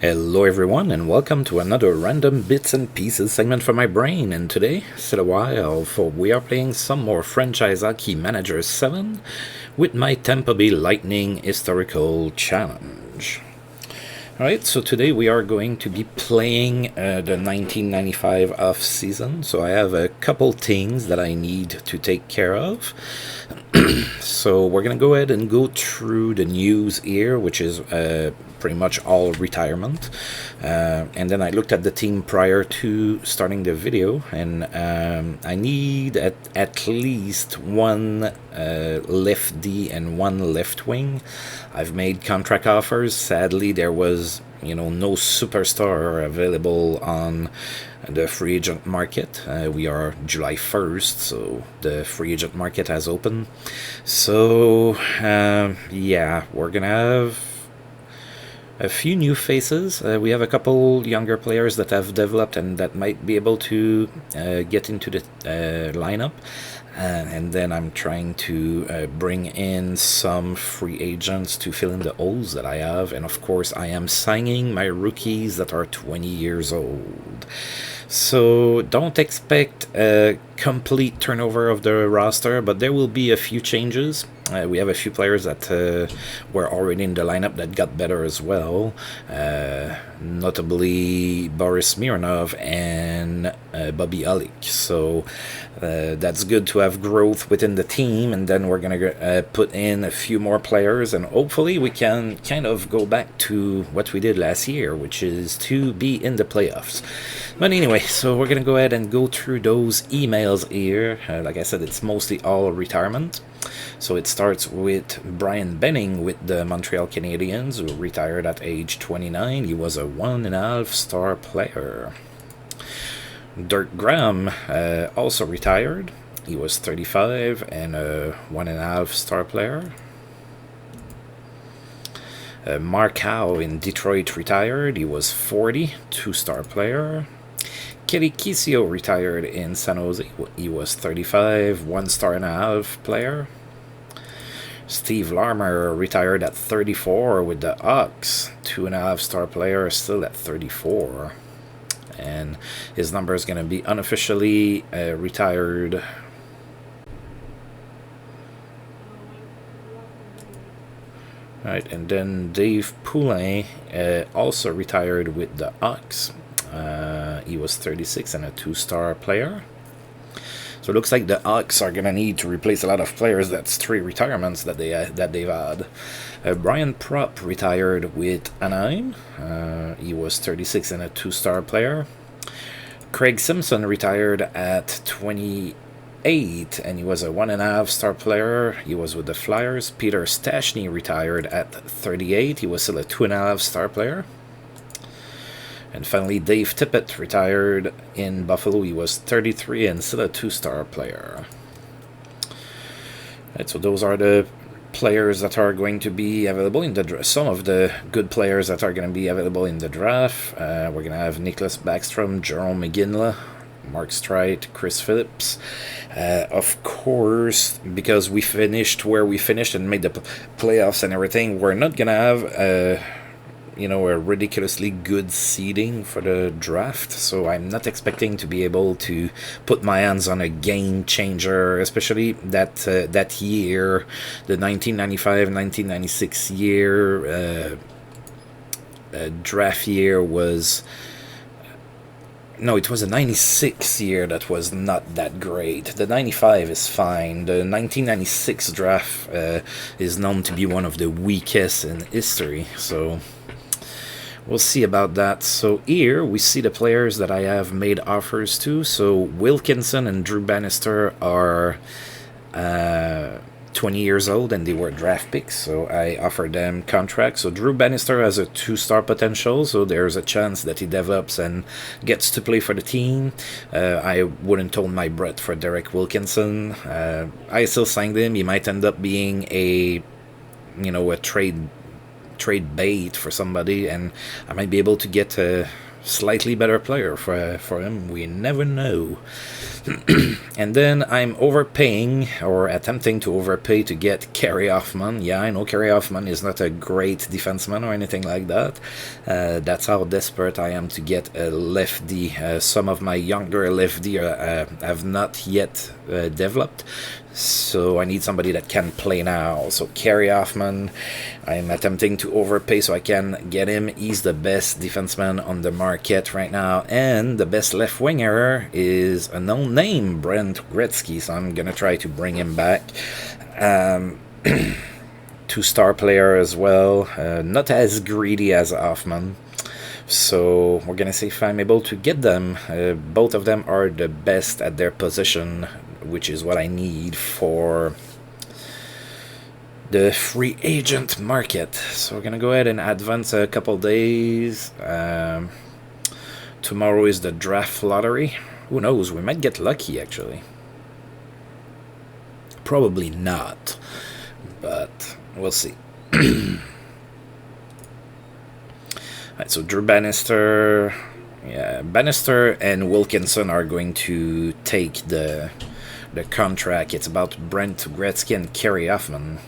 Hello everyone and welcome to another random bits and pieces segment for my brain, and today, sit a while, for we are playing some more Franchise Hockey Manager 7 with my Tampa Bay Lightning Historical Challenge. Alright, so today we are going to be playing the 1995 off-season, so I have a couple things that I need to take care of. So we're going to go ahead and go through the news here, which is pretty much all retirement. And then I looked at the team prior to starting the video, and I need at least one left D and one left wing. I've made contract offers. Sadly, there was no superstar available on the free agent market. We are July 1st, so the free agent market has opened. So yeah, we're gonna have a few new faces. We have a couple younger players that have developed and that might be able to get into the lineup. And then I'm trying to bring in some free agents to fill in the holes that I have. And of course, I am signing my rookies that are 20 years old. So don't expect a complete turnover of the roster, but there will be a few changes. We have a few players that were already in the lineup that got better as well, notably Boris Mironov and Bobby Ulick. So that's good to have growth within the team, and then we're going to put in a few more players, and hopefully we can kind of go back to what we did last year, which is to be in the playoffs. But anyway, so we're going to go ahead and go through those emails here. Like I said, it's mostly all retirement. So it starts with Brian Benning with the Montreal Canadiens, who retired at age 29. He was a 1.5 star player. Dirk Graham also retired. He was 35 and a 1.5 star player. Mark Howe in Detroit retired. He was 40, 2-star player. Kelly Kisio retired in San Jose. He was 35, 1.5-star player. Steve Larmer retired at 34 with the Hawks, 2.5-star player, still at 34. And his number is going to be unofficially retired. Right, and then Dave Poulin also retired with the Hawks. He was 36 and a 2-star player. So it looks like the Hawks are going to need to replace a lot of players. That's 3 retirements that they've had. Brian Propp retired with Anaheim. He was 36 and a 2-star player. Craig Simpson retired at 28, and he was a 1.5-star player. He was with the Flyers. Peter Stastny retired at 38. He was still a 2.5-star player. And finally, Dave Tippett retired in Buffalo. He was 33 and still a 2-star player. Right, so those are the players that are going to be available in the draft. Some of the good players that are going to be available in the draft. We're going to have Nicholas Backstrom, Jerome McGinley, Mark Streit, Chris Phillips. Of course, because we finished where we finished and made the playoffs and everything, we're not going to have a ridiculously good seeding for the draft, so I'm not expecting to be able to put my hands on a game changer, especially that year, the 1995-1996 year draft year was... No, it was a 96 year that was not that great. The 95 is fine. The 1996 draft is known to be one of the weakest in history, so... we'll see about that. So here we see the players that I have made offers to. So Wilkinson and Drew Bannister are 20 years old and they were draft picks, so I offered them contracts. So Drew Bannister has a 2-star potential, so there's a chance that he develops and gets to play for the team. I wouldn't hold my breath for Derek Wilkinson. I still signed him. He might end up being a trade bait for somebody, and I might be able to get slightly better player for him. We never know. And then I'm overpaying, or attempting to overpay, to get Kerry Hoffman. Yeah, I know Kerry Hoffman is not a great defenseman or anything like that. That's how desperate I am to get a lefty. Some of my younger lefty have not yet developed, so I need somebody that can play now. So Kerry Hoffman, I'm attempting to overpay so I can get him. He's the best defenseman on the market right now, and the best left winger is a known name, Brent Gretzky, so I'm gonna try to bring him back. Two-star player as well, not as greedy as Hoffman. So we're gonna see if I'm able to get them. Both of them are the best at their position, which is what I need for the free agent market. So we're gonna go ahead and advance a couple days. Tomorrow is the draft lottery. Who knows, we might get lucky actually. Probably not, but we'll see. Alright, so Drew Bannister, yeah, Bannister and Wilkinson are going to take the contract. It's about Brent Gretzky and Kerry Hoffman.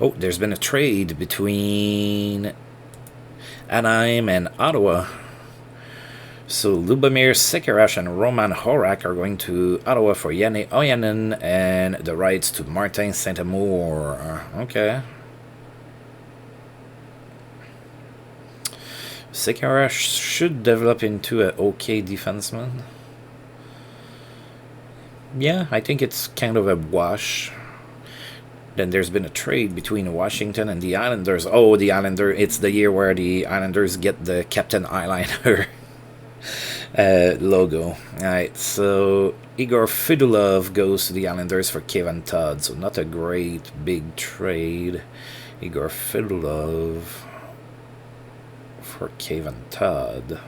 Oh, there's been a trade between Anaheim and Ottawa. So Lubomir Sekerash and Roman Horak are going to Ottawa for Janne Ojanen and the rights to Martin Saint-Amour. Okay. Sekerash should develop into an okay defenseman. Yeah, I think it's kind of a wash. Then there's been a trade between Washington and the Islanders. Oh, the Islanders, it's the year where the Islanders get the Captain Eyeliner logo. Alright, so Igor Fedulov goes to the Islanders for Kevin Todd. So not a great big trade. Igor Fedulov for Kevin Todd.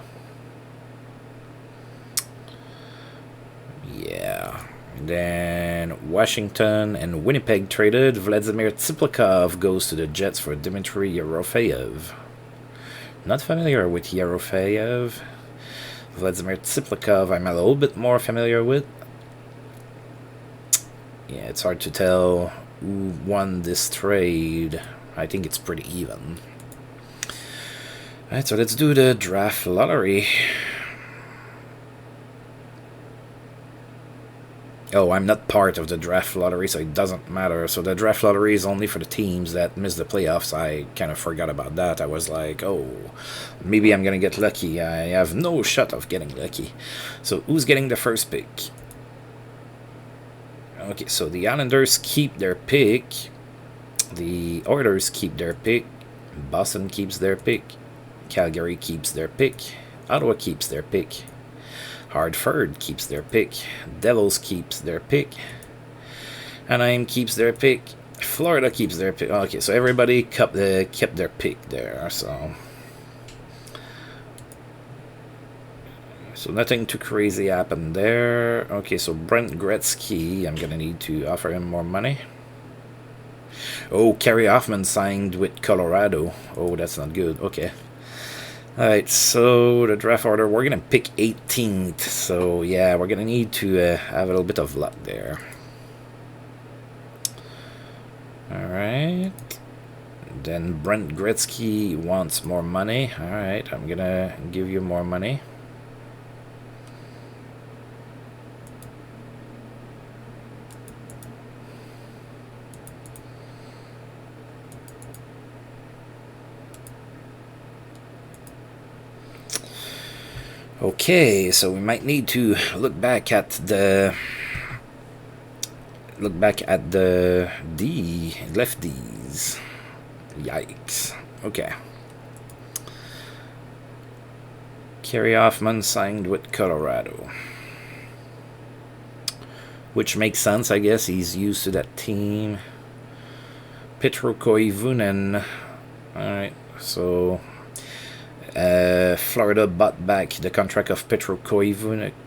Yeah. Then Washington and Winnipeg traded. Vladimir Tsiplikov goes to the Jets for Dmitry Yerofeyev. Not familiar with Yerofeyev. Vladimir Tsiplikov I'm a little bit more familiar with. Yeah, it's hard to tell who won this trade. I think it's pretty even. Alright, so let's do the draft lottery. Oh, I'm not part of the draft lottery, so it doesn't matter. So the draft lottery is only for the teams that miss the playoffs. I kind of forgot about that. I was like, oh, maybe I'm going to get lucky. I have no shot of getting lucky. So who's getting the first pick? Okay, so the Islanders keep their pick. The Oilers keep their pick. Boston keeps their pick. Calgary keeps their pick. Ottawa keeps their pick. Hartford keeps their pick. Devils keeps their pick. Anaheim keeps their pick. Florida keeps their pick. Okay, so everybody kept their pick there. So nothing too crazy happened there. Okay, so Brent Gretzky, I'm gonna need to offer him more money. Oh, Kerry Hoffman signed with Colorado. Oh, that's not good. Okay. Alright, so the draft order, we're going to pick 18th. So, yeah, we're going to need to have a little bit of luck there. Alright. Then Brent Gretzky wants more money. Alright, I'm going to give you more money. Okay, so we might need to look back at the lefties. Yikes. Okay. Kerry Hoffman signed with Colorado, which makes sense, I guess. He's used to that team. Petro Koivunen. Alright, so Florida bought back the contract of Petro Koivunen,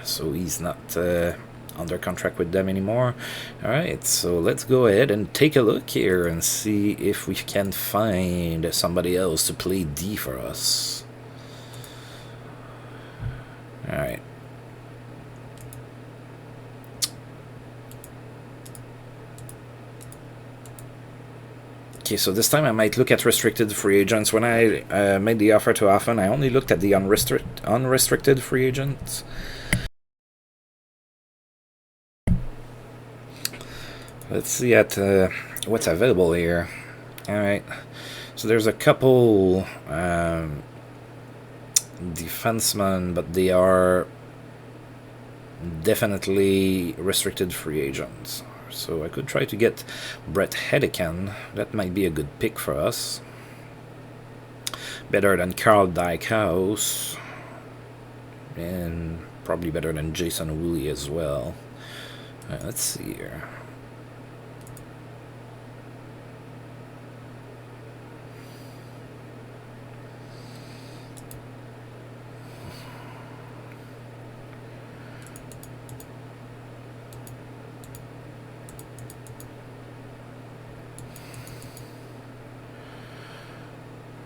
so he's not under contract with them anymore. Alright, so let's go ahead and take a look here and see if we can find somebody else to play D for us. Alright. Okay, so this time I might look at restricted free agents. When I made the offer to Offseason, I only looked at the unrestricted free agents. Let's see at what's available here. Alright, so there's a couple defensemen, but they are definitely restricted free agents. So I could try to get Brett Hedican. That might be a good pick for us. Better than Carl Dykhouse. And probably better than Jason Woolley as well. Let's see here.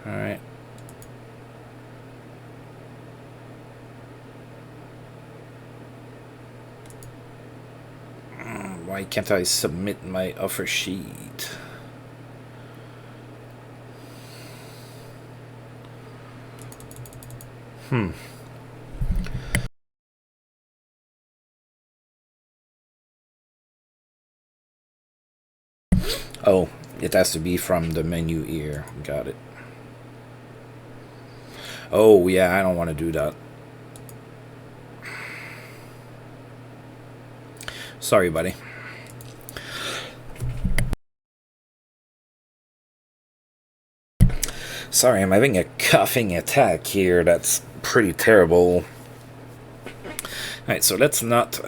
Alright. Why can't I submit my offer sheet? Oh, it has to be from the menu here. Got it. Oh, yeah, I don't want to do that. Sorry, buddy. Sorry, I'm having a coughing attack here. That's pretty terrible. Alright, so let's not...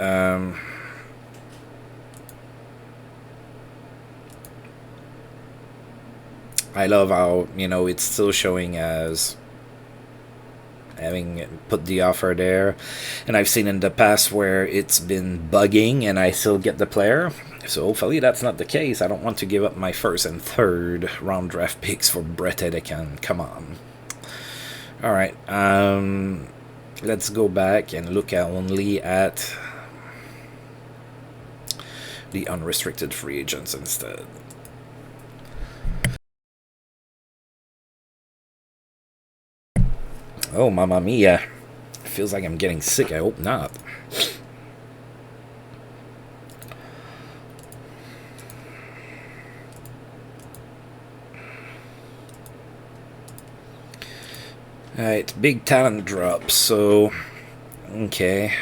I love how, you know, it's still showing as having put the offer there, and I've seen in the past where it's been bugging and I still get the player, so hopefully that's not the case. I don't want to give up my first and third round draft picks for Brett Hedican. Come on. Alright, let's go back and look only at the unrestricted free agents instead. Oh, mamma mia. Feels like I'm getting sick. I hope not. Alright, big talent drop, so... Okay.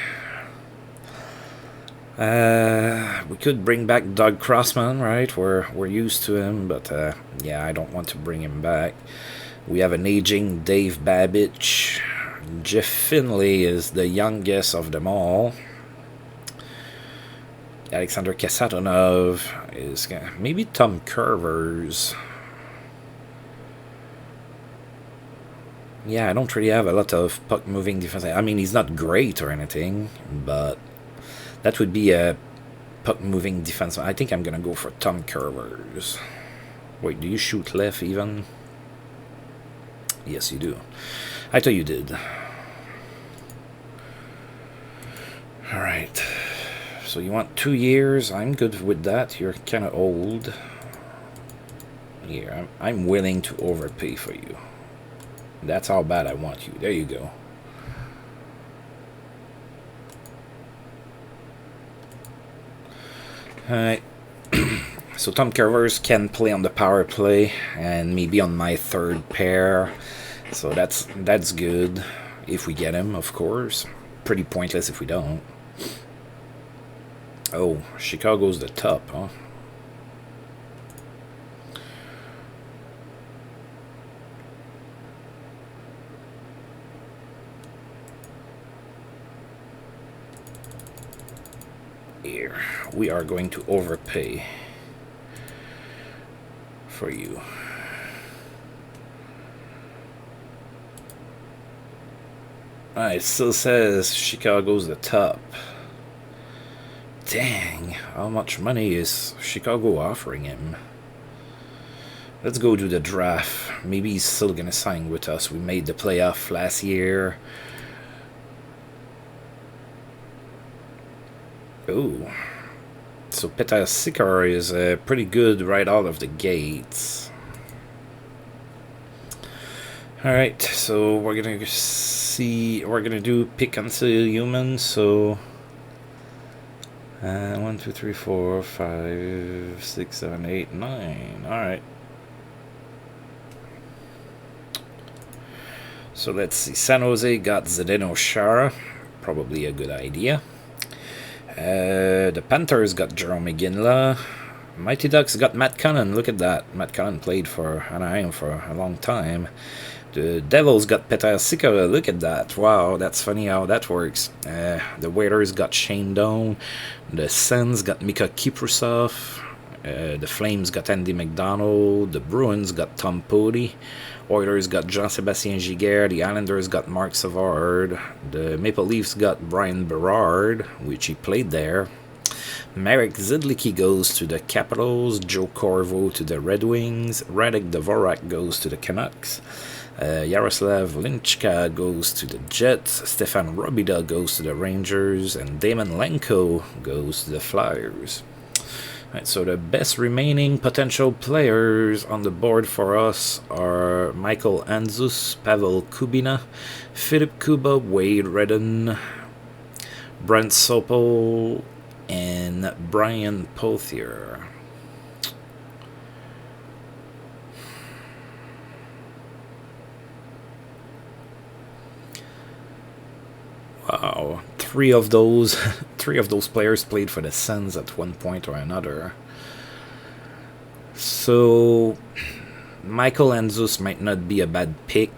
We could bring back Doug Crossman, right? We're used to him, but yeah, I don't want to bring him back. We have an aging Dave Babich. Jeff Finley is the youngest of them all. Alexander Kasatonov is maybe Tom Curvers. Yeah, I don't really have a lot of puck-moving defense. I mean, he's not great or anything, but that would be a puck-moving defense. I think I'm going to go for Tom Curvers. Wait, do you shoot left even? Yes, you do. I thought you did. Alright. So you want 2 years? I'm good with that. You're kind of old. Here, I'm willing to overpay for you. That's how bad I want you. There you go. Alright. So Tom Curvers can play on the power play and maybe on my third pair. So that's good if we get him, of course. Pretty pointless if we don't. Oh, Chicago's the top, huh? Here, we are going to overpay for you. It still says Chicago's the top. dang, how much money is Chicago offering him? Let's go to the draft. Maybe he's still gonna sign with us. We made the playoff last year. Oh. So Peter Sikar is pretty good right out of the gates. Alright, so we're gonna see, we're gonna do pick until human, so 1, 2, 3, 4, 5, 6, 7, 8, 9. Alright. So let's see. San Jose got Zdeno Chara. Probably a good idea. The Panthers got Jerome McGinley. Mighty Ducks got Matt Cullen. Look at that. Matt Cullen played for Anaheim for a long time. The Devils got Peter Sikora. Look at that. Wow, that's funny how that works. The Whalers got Shane Doan. The Sens got Mika Kiprusov. The Flames got Andy McDonald. The Bruins got Tom Pody. Oilers got Jean-Sébastien Giguère. The Islanders got Mark Savard. The Maple Leafs got Brian Berard, which he played there. Marek Zidlicki goes to the Capitals. Joe Corvo to the Red Wings. Radek Dvorak goes to the Canucks. Yaroslav Linchka goes to the Jets. Stefan Robida goes to the Rangers. And Damon Lenko goes to the Flyers. Right, so the best remaining potential players on the board for us are Michael Andzus, Pavel Kubina, Philip Kuba, Wade Redden, Brent Sopel, and Brian Pothier. Wow, three of those players played for the Sens at one point or another. So Michael Andzus might not be a bad pick.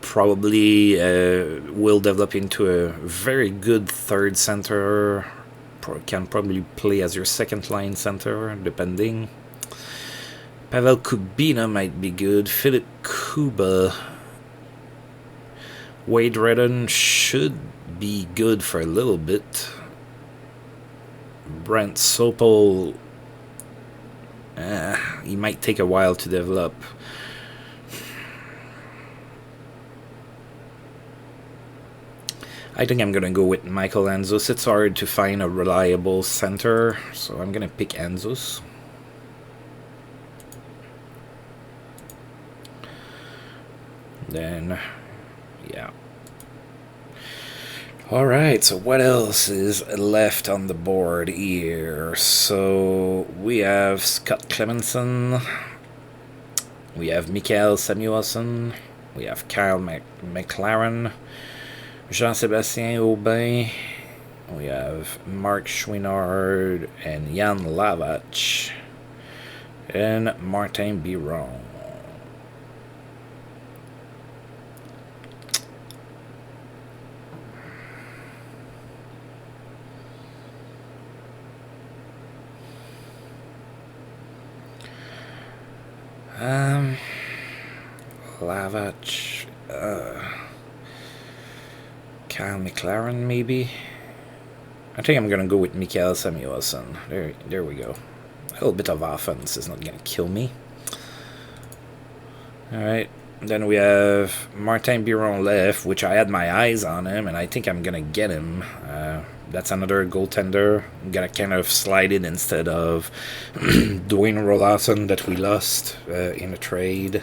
Probably will develop into a very good third center. Can probably play as your second line center, depending. Pavel Kubina might be good. Philip Kuba. Wade Redden should be good for a little bit. Brent Sopel, he might take a while to develop. I think I'm going to go with Michael Andzus. It's hard to find a reliable center, so I'm going to pick Andzus. Then, yeah. Alright, so what else is left on the board here? So we have Scott Clemenson, we have Mikael Samuelsson, we have Kyle McLaren, Jean-Sébastien Aubin, we have Mark Chouinard, and Jan Lavach, and Martin Biron. Lavach, Kyle McLaren, maybe. I think I'm gonna go with Mikael Samuelsson. There we go. A little bit of offense is not gonna kill me. Alright, then we have Martin Biron left, which I had my eyes on him, and I think I'm gonna get him. That's another goaltender. I'm gonna kind of slide it instead of Dwayne Rolassen that we lost in a trade.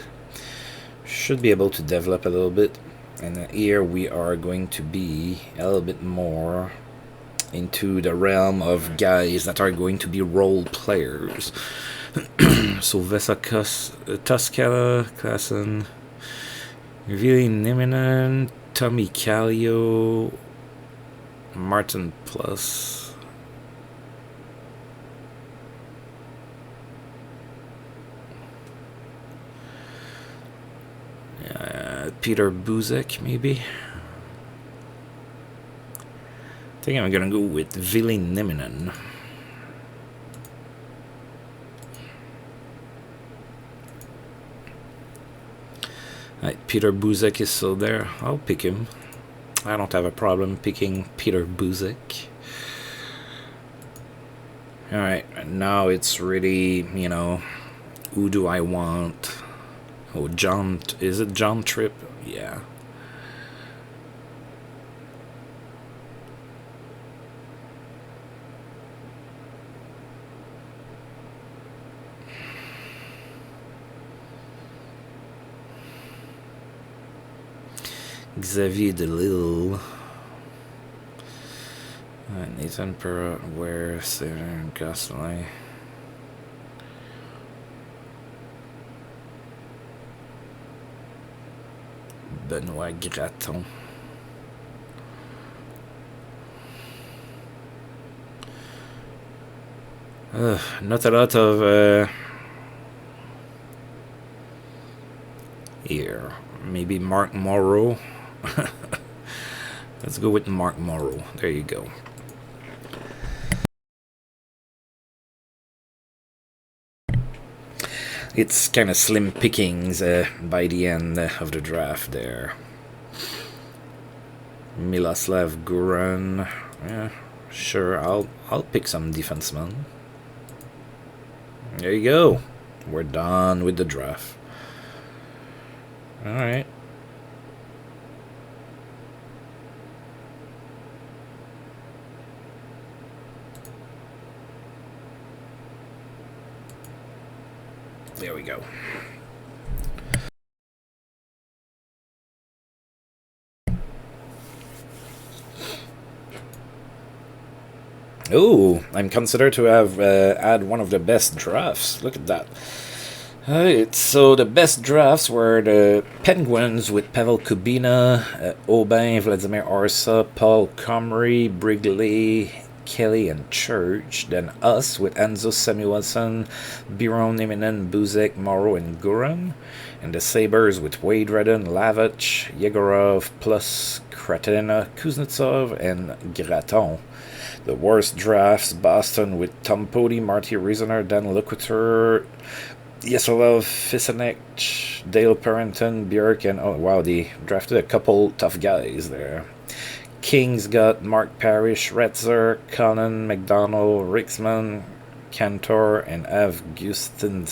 Should be able to develop a little bit. And here we are going to be a little bit more into the realm of guys that are going to be role players. So Vesa Tuskala, Klassen, Vili Niminen, Tommy Kallio, Martin Plus. Peter Buzek, maybe. I think I'm gonna go with Vili Niminen. Right, Peter Buzek is still there. I'll pick him. I don't have a problem picking Peter Buzik. Alright, now it's really, you know, who do I want? Oh, John, is it John Tripp? Yeah. Xavier Delille. Nathan Perra, Ware, Sarah, Gosselin. Benoit Gratton. Not a lot of here. Maybe Mark Morrow. Let's go with Mark Morrow. There you go. It's kind of slim pickings by the end of the draft there. Miloslav Guran. Yeah, sure, I'll pick some defensemen. There you go. We're done with the draft. Alright. There we go. Oh, I'm considered to have had one of the best drafts. Look at that. Alright, so the best drafts were the Penguins with Pavel Kubina, Aubin, Vladimir Arsa, Paul Comrie, Brigley, Kelly, and Church. Then us with Enzo Samuelson, Biron, Niminen, Buzek, Morrow, and Guran. And the Sabres with Wade Redden, Lavich, Yegorov, plus Kratina, Kuznetsov, and Gratton. The worst drafts, Boston with Tom Pody, Marty Riesener, Dan Lequiter, Yesolov, Fisenich, Dale Parrington, Bjork, and oh wow, they drafted a couple tough guys there. Kings got Mark Parrish, Retzer, Conan, McDonald, Ricksman, Cantor, and Avgustin.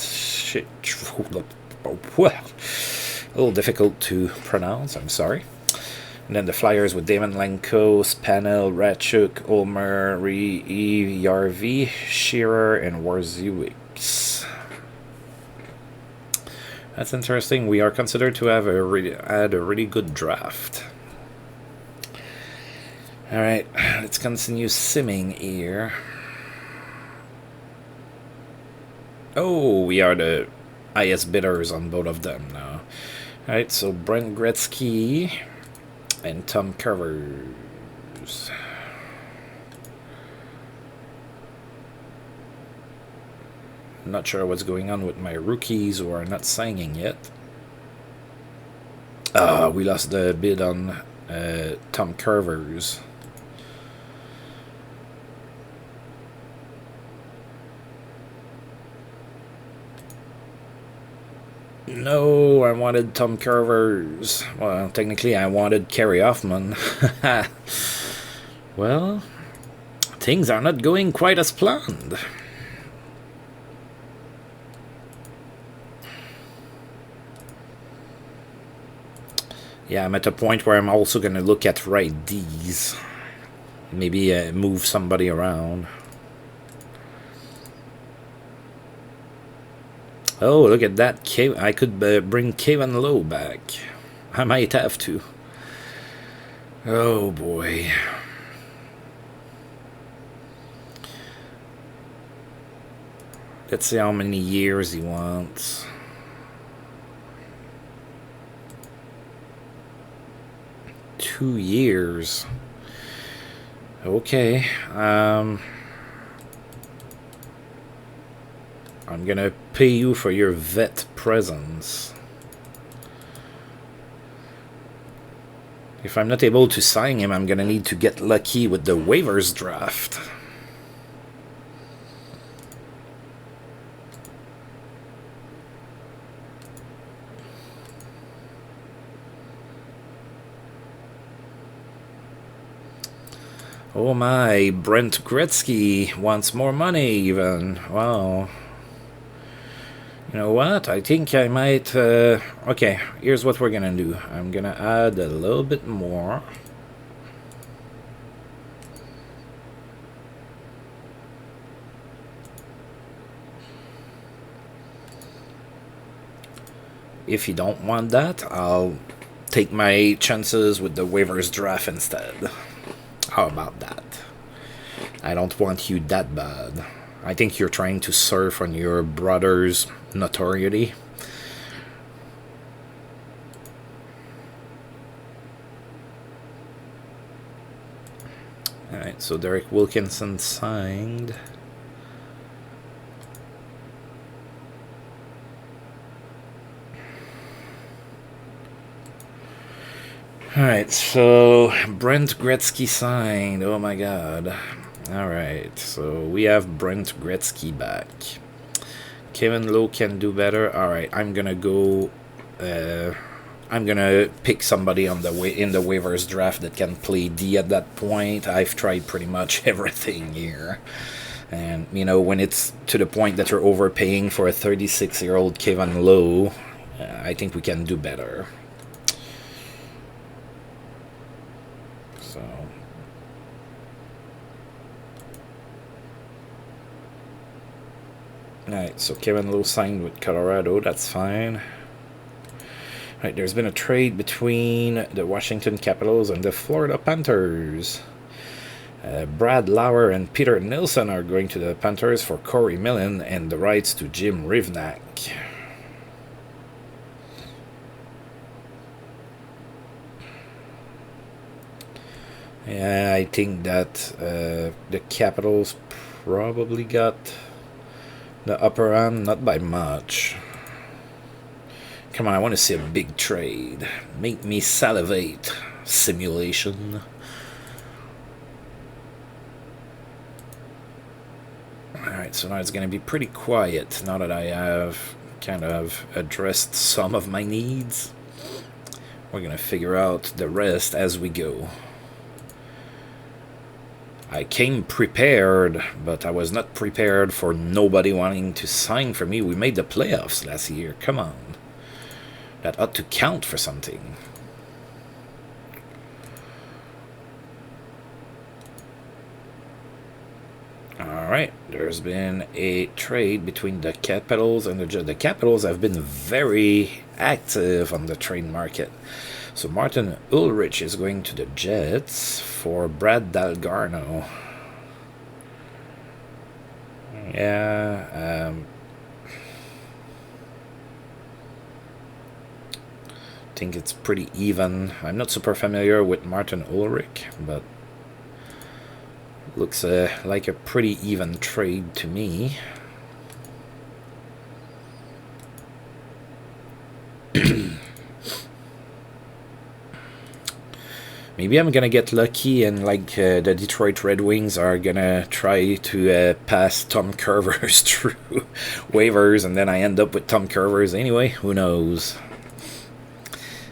A little difficult to pronounce, I'm sorry. And then the Flyers with Damon Lenko, Spanel, Ratchuk, Ulmer, Eve, Yarvi, Shearer, and Warziewicz. That's interesting. We are considered to have had a really good draft. Alright, let's continue simming here. Oh, we are the highest bidders on both of them now. Alright, so Brent Gretzky and Tom Covers. Not sure what's going on with my rookies who are not signing yet. We lost the bid on Tom Covers. No, I wanted Tom Covers. Well, technically I wanted Kerry Hoffman. Well, things are not going quite as planned. Yeah, I'm at a point where I'm also going to look at right D's. Maybe move somebody around. Oh, look at that. I could bring Kevin Lowe back. I might have to. Oh, boy. Let's see how many years he wants. Two years. Okay. I'm gonna pay you for your vet presence. If I'm not able to sign him, I'm gonna need to get lucky with the waivers draft. Oh my, Brent Gretzky wants more money even. Wow. You know what? I think I might... okay, here's what we're gonna do. I'm gonna add a little bit more. If you don't want that, I'll take my chances with the waivers draft instead. How about that? I don't want you that bad. I think you're trying to surf on your brother's notoriety. Alright, so Derek Wilkinson signed. Alright, so Brent Gretzky signed. Oh my god. Alright, so we have Brent Gretzky back. Kevin Lowe can do better. Alright, I'm gonna go... I'm gonna pick somebody on the in the waivers draft that can play D at that point. I've tried pretty much everything here. And, you know, when it's to the point that you're overpaying for a 36-year-old Kevin Lowe, I think we can do better. So... Alright, so Kevin Lowe signed with Colorado, that's fine. Alright, there's been a trade between the Washington Capitals and the Florida Panthers. Brad Lauer and Peter Nilsson are going to the Panthers for Corey Millen and the rights to Jim Rivnak. Yeah, I think that the Capitals probably got the upper hand, not by much. Come on, I want to see a big trade. Make me salivate. Simulation. Alright, so now it's going to be pretty quiet now that I have kind of addressed some of my needs. We're going to figure out the rest as we go. I came prepared, but I was not prepared for nobody wanting to sign for me. We made the playoffs last year. Come on. That ought to count for something. Alright, there's been a trade between the Capitals and the Capitals have been very active on the trade market. So Martin Ulrich is going to the Jets for Brad Dalgarno. Yeah, I think it's pretty even. I'm not super familiar with Martin Ulrich, but looks like a pretty even trade to me. Maybe I'm gonna get lucky and like the Detroit Red Wings are gonna try to pass Tom Curvers through waivers, and then I end up with Tom Curvers anyway. Who knows?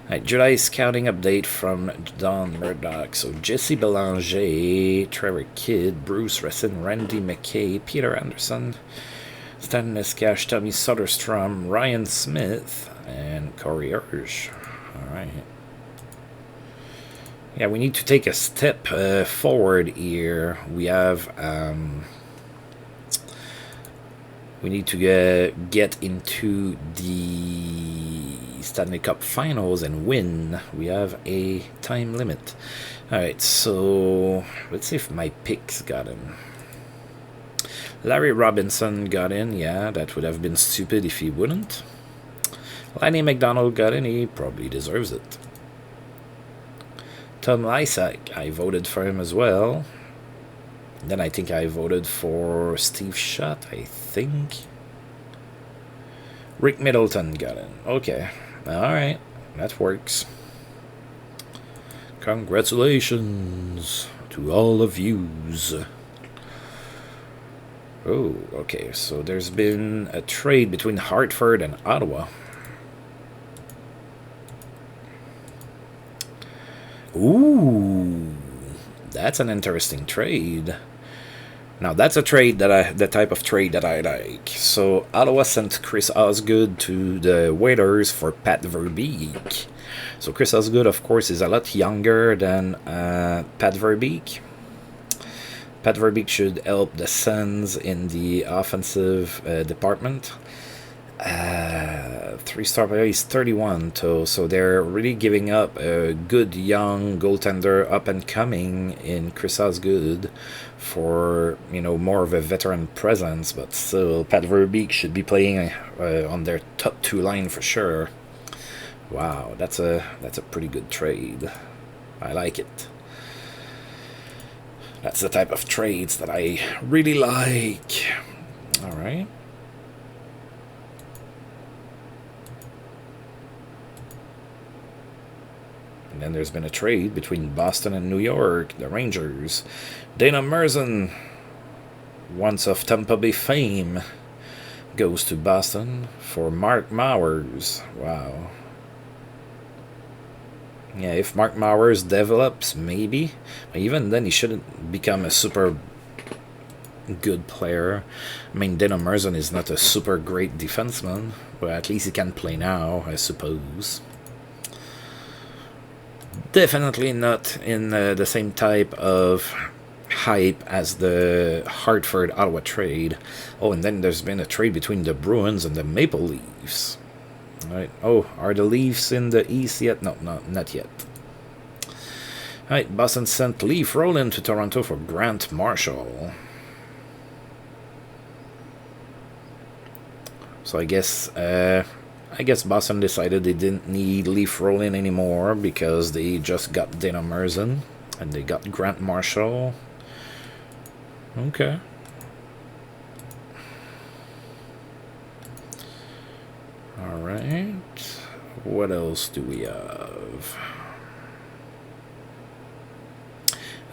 Right, July scouting update from Don Murdoch. So Jesse Belanger, Trevor Kidd, Bruce Ressin, Randy McKay, Peter Anderson, Stan Neskash, Tommy Soderstrom, Ryan Smith, and Corey Urge. Alright. Yeah, we need to take a step forward here. We have... we need to get into the Stanley Cup Finals and win. We have a time limit. Alright, so let's see if my picks got in. Larry Robinson got in. Yeah, that would have been stupid if he wouldn't. Lanny McDonald got in. He probably deserves it. Tom Lysak, I voted for him as well. Then I think I voted for Steve Shutt, I think. Rick Middleton got in. Okay. Alright. That works. Congratulations to all of yous. Oh, okay. So there's been a trade between Hartford and Ottawa. Ooh. That's an interesting trade. Now that's a trade the type of trade that I like. So Ottawa sent Chris Osgood to the Waiters for Pat Verbeek. So Chris Osgood, of course, is a lot younger than Pat Verbeek. Pat Verbeek should help the Sens in the offensive department. 3-star player, he's 31, so they're really giving up a good young goaltender up and coming in Chris Osgood for, you know, more of a veteran presence, but still Pat Verbeek should be playing on their top 2 line for sure. Wow, that's a pretty good trade. I like it. That's the type of trades that I really like. All right. And then there's been a trade between Boston and New York, the Rangers. Dana Merzen, once of Tampa Bay fame, goes to Boston for Mark Mowers. Wow. Yeah, if Mark Mowers develops, maybe. But even then, he shouldn't become a super good player. I mean, Dana Merzen is not a super great defenseman, but at least he can play now, I suppose. Definitely not in the same type of hype as the Hartford-Ottawa trade. Oh, and then there's been a trade between the Bruins and the Maple Leafs. All right. Oh, are the Leafs in the East yet? No, not yet. All right, Boston sent Leaf Rowland to Toronto for Grant Marshall. So I guess Boston decided they didn't need Leaf Rowland anymore because they just got Dana Merzen and they got Grant Marshall. Okay. All right. What else do we have?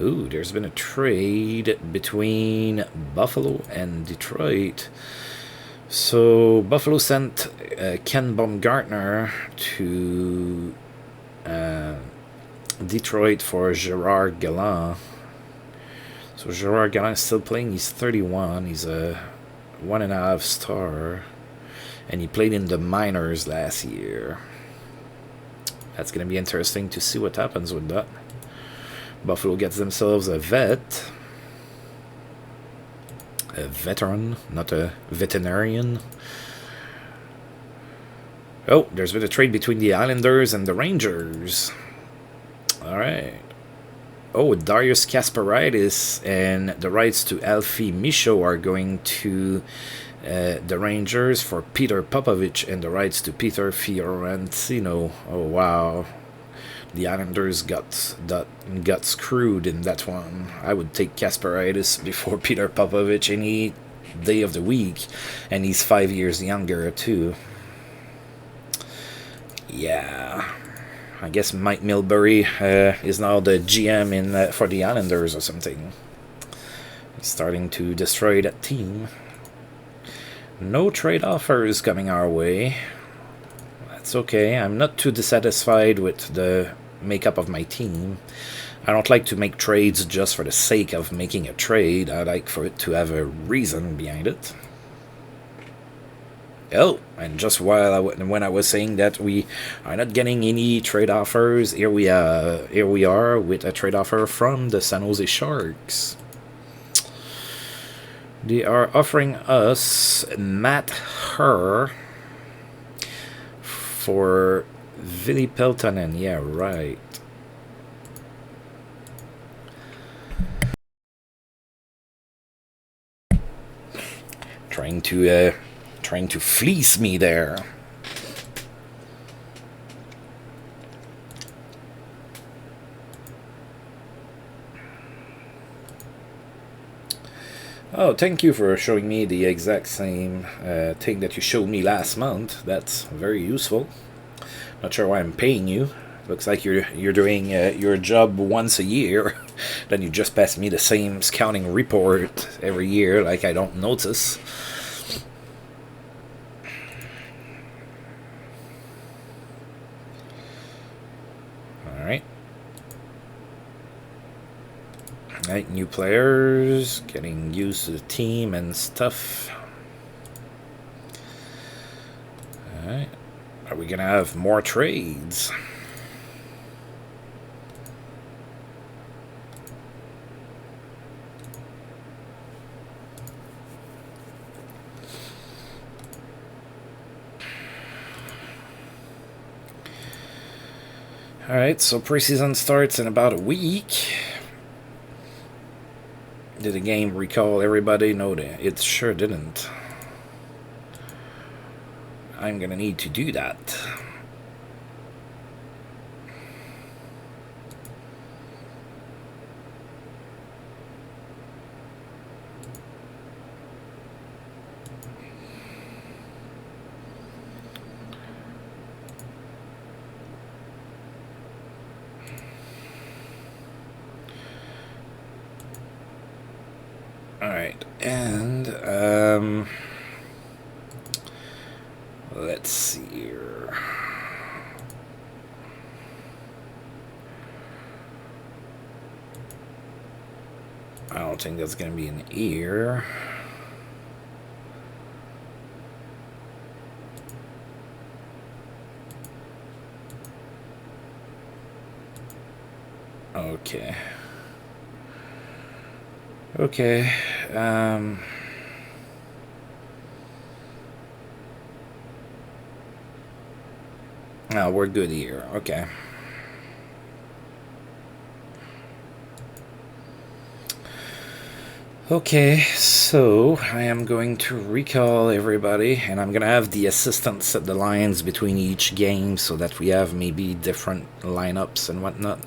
Ooh, there's been a trade between Buffalo and Detroit. So Buffalo sent Ken Baumgartner to Detroit for Gerard Gallant. So Gerard Gallant is still playing. He's 31. He's a 1.5 star. And he played in the minors last year. That's going to be interesting to see what happens with that. Buffalo gets themselves a vet. A veteran, not a veterinarian. Oh, there's been a trade between the Islanders and the Rangers. All right. Oh, Darius Kasparaitis and the rights to Alfie Michaud are going to the Rangers for Peter Popovich and the rights to Peter Fiorentino. Oh, wow. The Islanders got screwed in that one. I would take Kasparaitis before Peter Popovich any day of the week, and he's 5 years younger too. Yeah, I guess Mike Milbury is now the GM for the Islanders or something. He's starting to destroy that team. No trade offers coming our way. That's okay. I'm not too dissatisfied with the makeup of my team. I don't like to make trades just for the sake of making a trade. I like for it to have a reason behind it. Oh, and just when I was saying that we are not getting any trade offers, here we are with a trade offer from the San Jose Sharks. They are offering us Matt Herr for Ville Peltonen. Yeah, right. Trying to fleece me there. Oh, thank you for showing me the exact same thing that you showed me last month. That's very useful. Not sure why I'm paying you. Looks like you're doing your job once a year. Then you just pass me the same scouting report every year, like I don't notice. All right. Alright, new players, getting used to the team and stuff. Alright, are we gonna have more trades? Alright, so preseason starts in about a week. Did the game recall everybody? No, it sure didn't. I'm gonna need to do that. Alright, and let's see here. I don't think that's gonna be an ear. Okay. Okay. Oh, we're good here. Okay. Okay, so I am going to recall everybody, and I'm gonna have the assistant set the lines between each game so that we have maybe different lineups and whatnot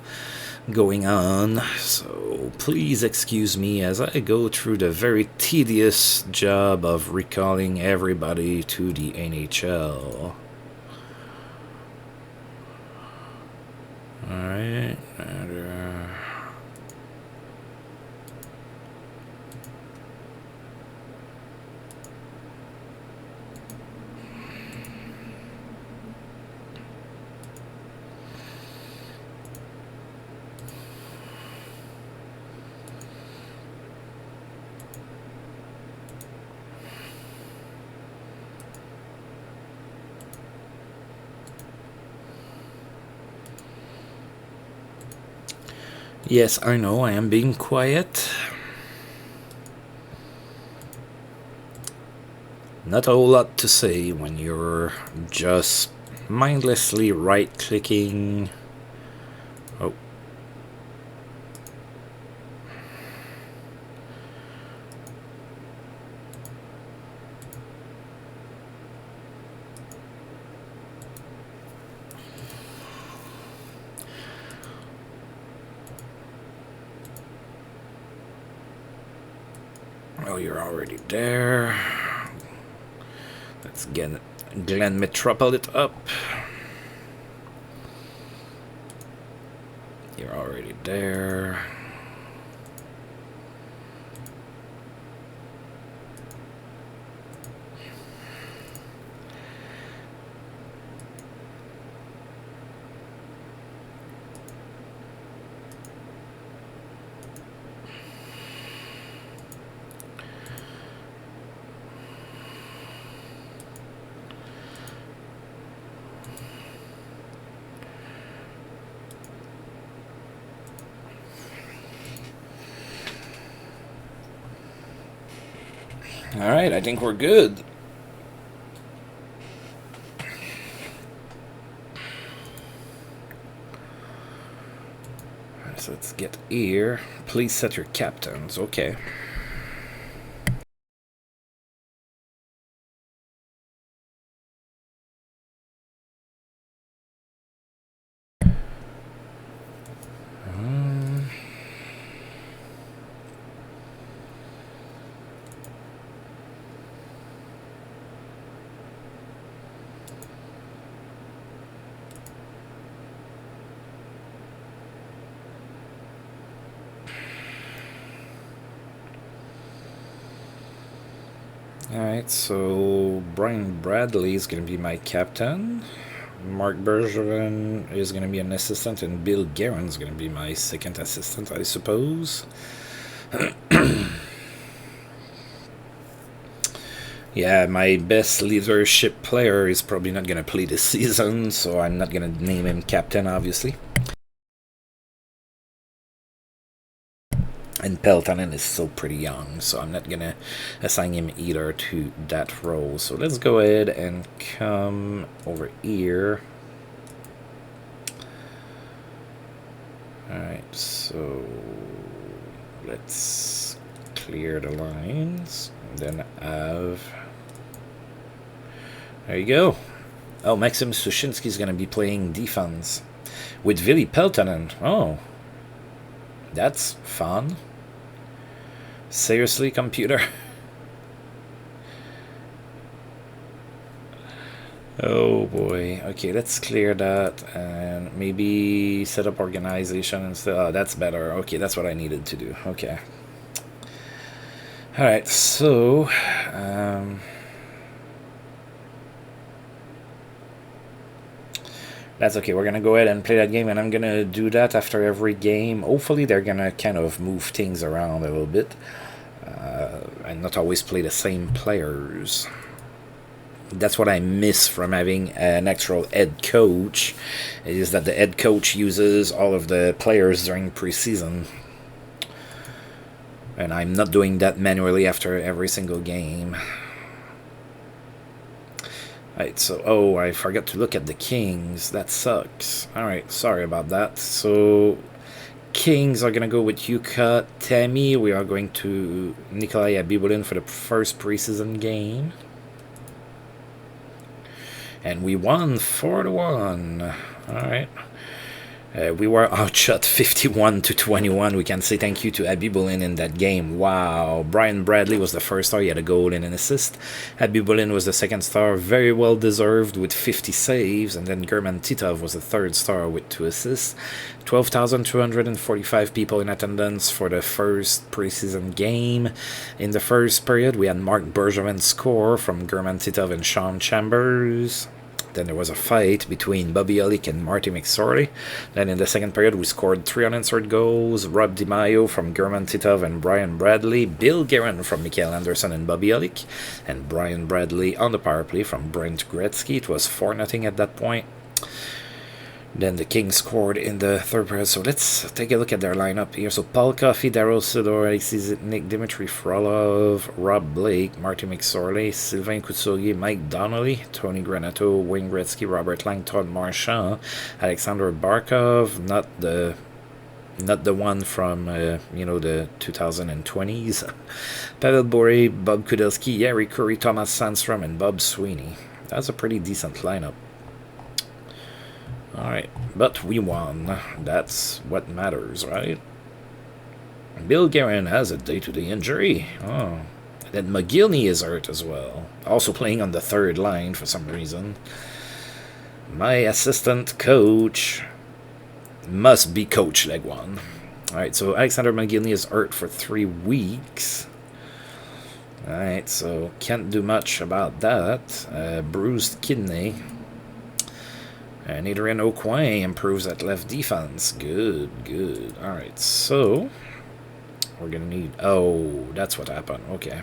going on. So please excuse me as I go through the very tedious job of recalling everybody to the NHL. Alright, yes, I know, I am being quiet. Not a whole lot to say when you're just mindlessly right-clicking. Oh. Oh, you're already there. Let's get Glenn Metropolit up. You're already there. Alright, I think we're good. So let's get here. Please set your captains. Okay. Alright, so Brian Bradley is going to be my captain. Mark Bergevin is going to be an assistant, and Bill Guerin's going to be my second assistant, I suppose. Yeah, my best leadership player is probably not going to play this season, so I'm not going to name him captain, obviously. And Peltonen is still pretty young, so I'm not going to assign him either to that role. So let's go ahead and come over here. Alright, so let's clear the lines. And then have... There you go. Oh, Maxim Sushinsky's going to be playing defense with Ville Peltonen. Oh, that's fun. Seriously, computer? Oh boy. Okay, let's clear that and maybe set up organization instead. Oh, that's better. Okay, that's what I needed to do. Okay. Alright, so... that's okay. We're going to go ahead and play that game, and I'm going to do that after every game. Hopefully they're going to kind of move things around a little bit and not always play the same players. That's what I miss from having an actual head coach, is that the head coach uses all of the players during preseason. And I'm not doing that manually after every single game. Alright, so, oh, I forgot to look at the Kings. That sucks. Alright, sorry about that. So, Kings are going to go with Yuka Tammy. We are going to Nikolai Abibulin for the first preseason game. And we won 4-1. Alright. We were outshot 51-21. We can say thank you to Abibulin in that game. Wow. Brian Bradley was the first star. He had a goal and an assist. Abibulin was the second star. Very well deserved with 50 saves. And then German Titov was the third star with 2 assists. 12,245 people in attendance for the first preseason game. In the first period, we had Mark Bergevin score from German Titov and Sean Chambers. Then there was a fight between Bobby Olick and Marty McSorley. Then in the second period, we scored 3 unanswered goals. Rob DiMaio from German Titov and Brian Bradley. Bill Guerin from Mikael Anderson and Bobby Olick. And Brian Bradley on the power play from Brent Gretzky. It was 4-0 at that point. Then the Kings scored in the third period. So let's take a look at their lineup here. So Paul Coffey, Daryl Sidor, Alexis Zitnik, Dmitry Frolov, Rob Blake, Marty McSorley, Sylvain Koutsogi, Mike Donnelly, Tony Granato, Wayne Gretzky, Robert Lang, Todd Marchand, Alexander Barkov, not the one from the 2020s. Pavel Bure, Bob Kudelski, Yari Curry, Thomas Sandstrom, and Bob Sweeney. That's a pretty decent lineup. Alright, but we won. That's what matters, right? Bill Guerin has a day-to-day injury. Oh. Then McGillney is hurt as well. Also playing on the third line for some reason. My assistant coach must be Coach Legwan. Alright, so Alexander McGillney is hurt for 3 weeks. Alright, so can't do much about that. Bruised kidney. And Adrian Aucoin improves at left defense. Good, good. Alright, so we're going to need... Oh, that's what happened. Okay.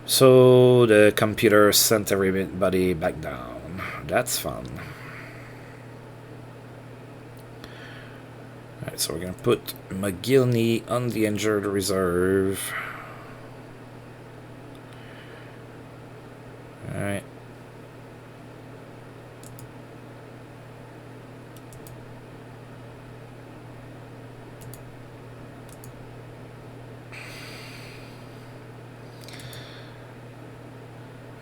So the computer sent everybody back down. That's fun. Alright, so we're going to put McGillney on the injured reserve. Alright.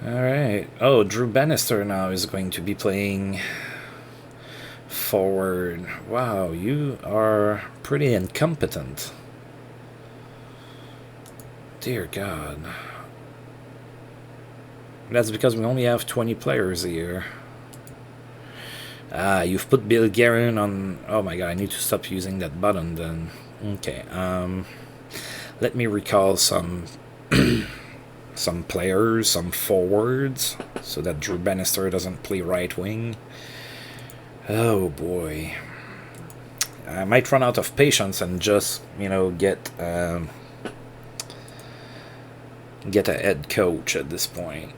Alright. Oh, Drew Bannister now is going to be playing forward. Wow, you are pretty incompetent. Dear God. That's because we only have 20 players here. Ah, you've put Bill Guerin on... Oh my God, I need to stop using that button then. Okay, let me recall some... some players, some forwards, so that Drew Bannister doesn't play right wing. Oh boy. I might run out of patience and just, you know, get a head coach at this point.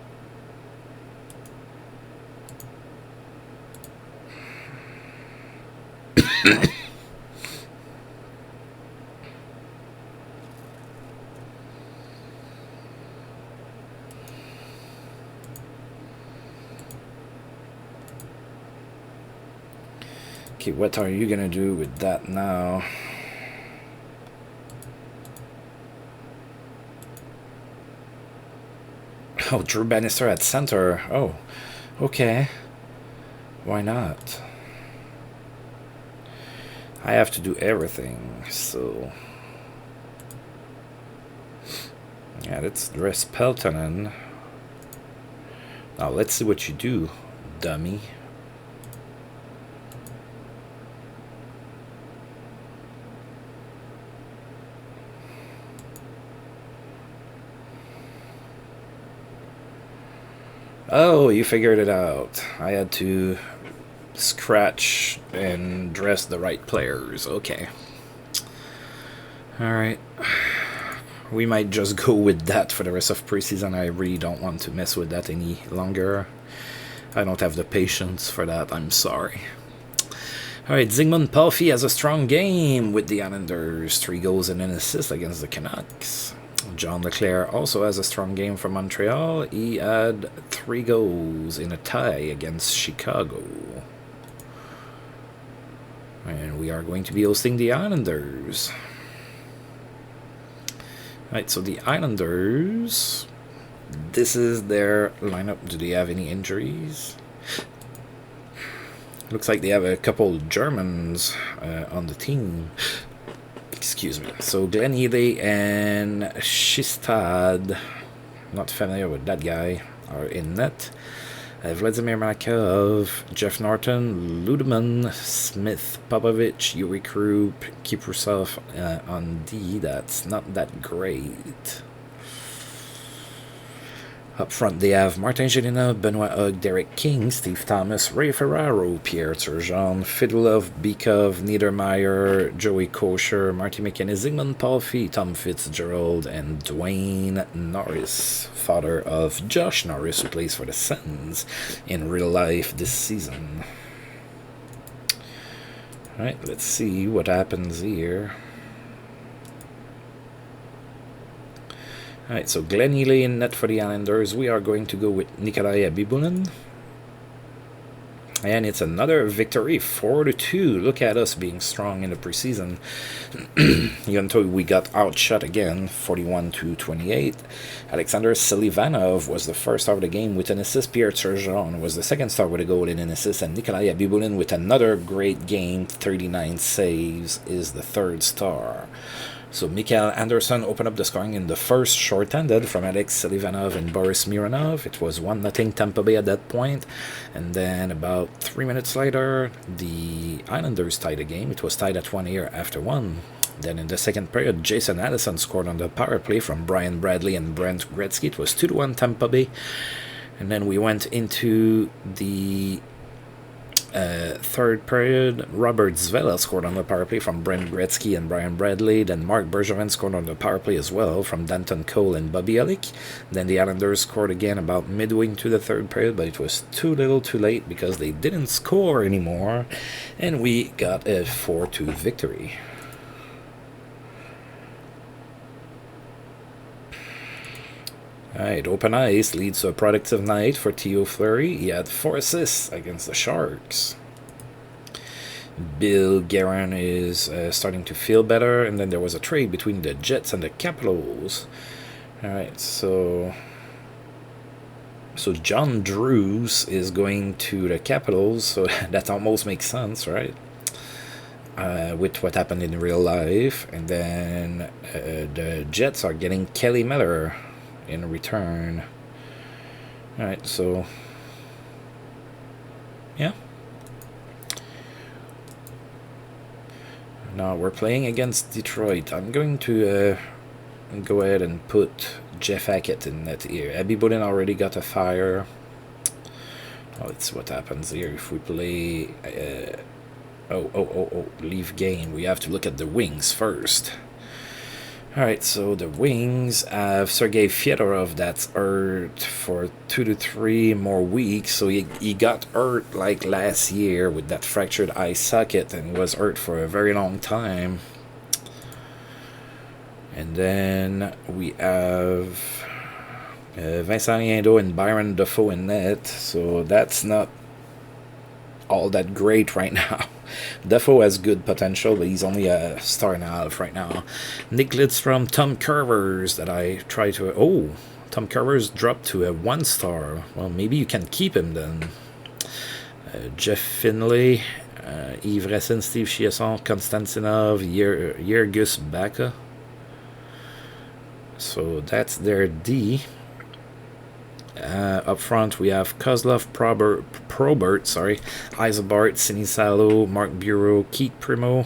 Okay, what are you gonna do with that now? Oh, Drew Bannister at center. Oh, okay. Why not? I have to do everything, so... Yeah, let's dress Peltonen. Now, let's see what you do, dummy. Oh, you figured it out. I had to scratch and dress the right players. Okay. Alright. We might just go with that for the rest of preseason. I really don't want to mess with that any longer. I don't have the patience for that. I'm sorry. Alright, Zygmunt Palffy has a strong game with the Islanders. 3 goals and an assist against the Canucks. John Leclerc also has a strong game for Montreal. He had 3 goals in a tie against Chicago. And we are going to be hosting the Islanders. Right, so the Islanders, this is their lineup. Do they have any injuries? Looks like they have a couple Germans on the team. Excuse me. So Glenn Healy and Shistad, not familiar with that guy, are in net. Vladimir Markov, Jeff Norton, Ludeman, Smith, Popovich, Yuri Krupp, Kiprusov on D. That's not that great. Up front, they have Martin Jelena, Benoit Hogg, Derek King, Steve Thomas, Ray Ferraro, Pierre Turgeon, Fedulov, Bikov, Niedermeyer, Joey Kosher, Marty McKinney, Zygmunt Palffy, Tom Fitzgerald, and Dwayne Norris, father of Josh Norris, who plays for the Sens in real life this season. Alright, let's see what happens here. Alright, so Glenn Healy in net for the Islanders. We are going to go with Nikolai Abibunin. And it's another victory, 4-2. Look at us being strong in the preseason. Even though we got outshot again, 41-28. Alexander Selivanov was the first star of the game with an assist. Pierre Turgeon was the second star with a goal and an assist. And Nikolai Abibunin with another great game, 39 saves, is the third star. So Mikael Anderson opened up the scoring in the first short-handed from Alex Selivanov and Boris Mironov. It was 1-0 Tampa Bay at that point. And then about 3 minutes later, the Islanders tied the game. It was tied at 1 here after 1. Then in the second period, Jason Allison scored on the power play from Brian Bradley and Brent Gretzky. It was 2-1 Tampa Bay. And then we went into the third period. Robert Zvela scored on the power play from Brent Gretzky and Brian Bradley. Then Mark Bergevin scored on the power play as well from Danton Cole and Bobby Elick. Then the Islanders scored again about midway into the third period, but it was too little too late because they didn't score anymore, and we got a 4-2 victory. Alright, open ice leads to a productive night for Theo Fleury. He had 4 assists against the Sharks. Bill Guerin is starting to feel better, and then there was a trade between the Jets and the Capitals. Alright, so John Drews is going to the Capitals, so that almost makes sense, right? With what happened in real life. And then the Jets are getting Kelly Miller in return. Alright, so yeah. Now we're playing against Detroit. I'm going to go ahead and put Jeff Hackett in net here. Abby Bullen already got a fire. Oh, it's what happens here if we play Leave game. We have to look at the wings first. Alright, so the wings have Sergei Fyodorov that's hurt for 2 to 3 more weeks. So he got hurt like last year with that fractured eye socket and was hurt for a very long time. And then we have Vincent Riendo and Byron Defoe in net. So that's not all that great right now. Defoe has good potential, but he's only a star and a half right now. Nick Lidstrom, Tom Curvers that I try to... Oh, Tom Curvers dropped to a 1 star. Well, maybe you can keep him then. Jeff Finlay, Yves Ressin, Steve Chiasson, Konstantinov, Yergus Baka. So that's their D. Up front, we have Kozlov, Probert, Eiselbart, Sinisalo, Mark Bureau, Keith Primo,